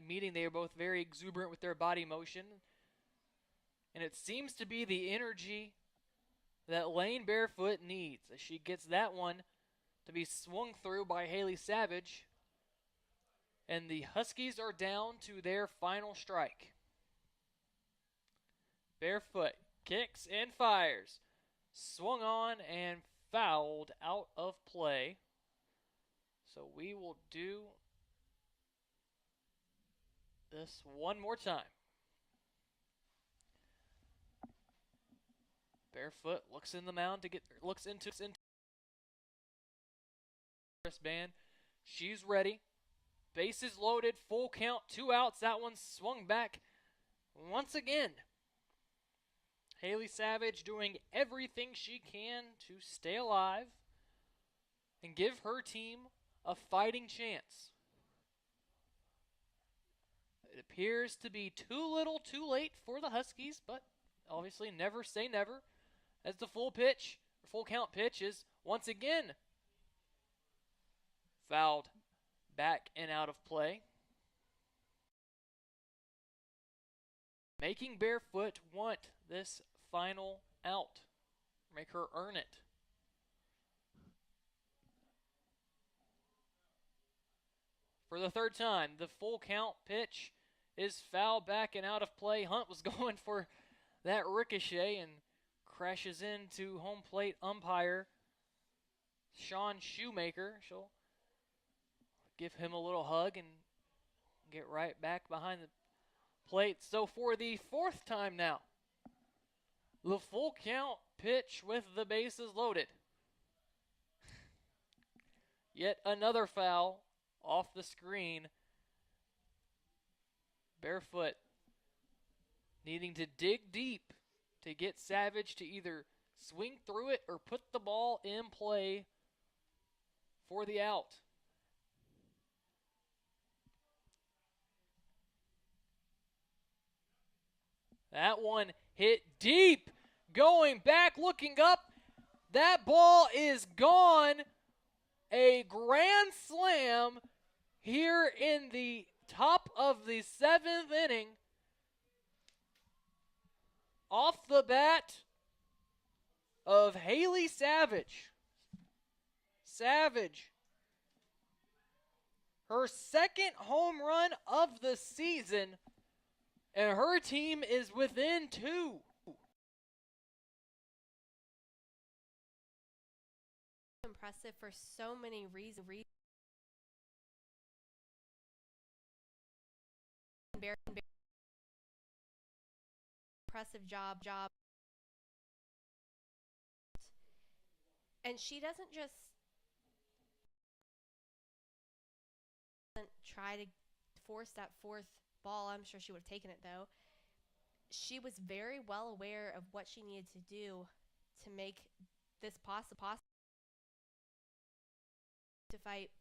meeting. They were both very exuberant with their body motion, and it seems to be the energy that Lane Barefoot needs as she gets that one to be swung through by Haley Savage. And the Huskies are down to their final strike. Barefoot kicks and fires. Swung on and fouled out of play. So we will do this one more time. Barefoot looks in the mound to looks into wristband. She's ready. Bases loaded, full count, 2 outs. That one swung back once again. Haley Savage doing everything she can to stay alive and give her team a fighting chance. It appears to be too little too late for the Huskies, but obviously never say never, as the full count pitch is once again Fouled back and out of play. Making Barefoot want this final out. Make her earn it. For the third time, the full count pitch is fouled back and out of play. Hunt was going for that ricochet and crashes into home plate umpire Sean Shoemaker. She'll give him a little hug and get right back behind the plate. So for the fourth time now, the full count pitch with the bases loaded. Yet another foul off the screen. Barefoot needing to dig deep to get Savage to either swing through it or put the ball in play for the out. That one hit deep, going back, looking up. That ball is gone. A grand slam here in the top of the seventh inning. Off the bat of Haley Savage. Savage, her second home run of the season, and her team is within 2. Impressive for so many reasons. Impressive job. And she doesn't just try to force that fourth ball. I'm sure she would have taken it, though. She was very well aware of what she needed to do to make this possible to fight.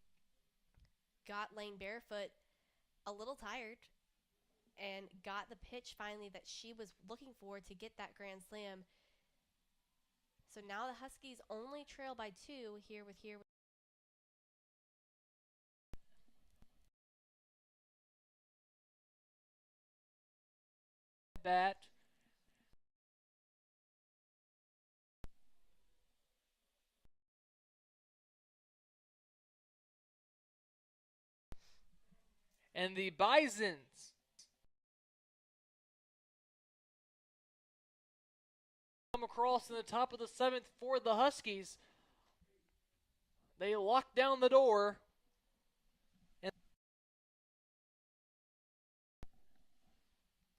Got Lane Barefoot a little tired and got the pitch finally that she was looking for to get that grand slam. So now the Huskies only trail by 2 here with bat. And the Bisons come across in the top of the 7th for the Huskies. They lock down the door. And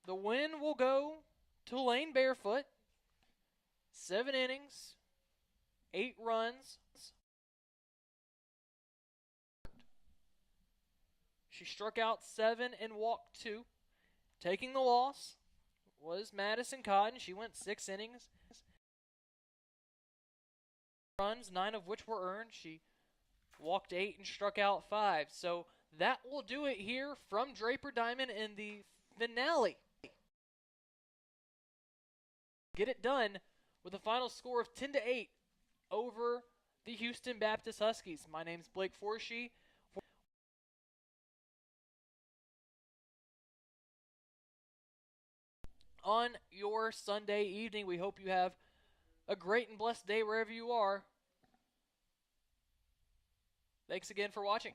the win will go to Lane Barefoot. 7 innings, 8 runs. She struck out 7 and walked 2. Taking the loss was Madison Cotton. She went 6 innings. Runs, 9 of which were earned. She walked 8 and struck out 5. So that will do it here from Draper Diamond in the finale. Get it done with a final score of 10-8 over the Houston Baptist Huskies. My name's Blake Forshee. On your Sunday evening, we hope you have a great and blessed day wherever you are. Thanks again for watching.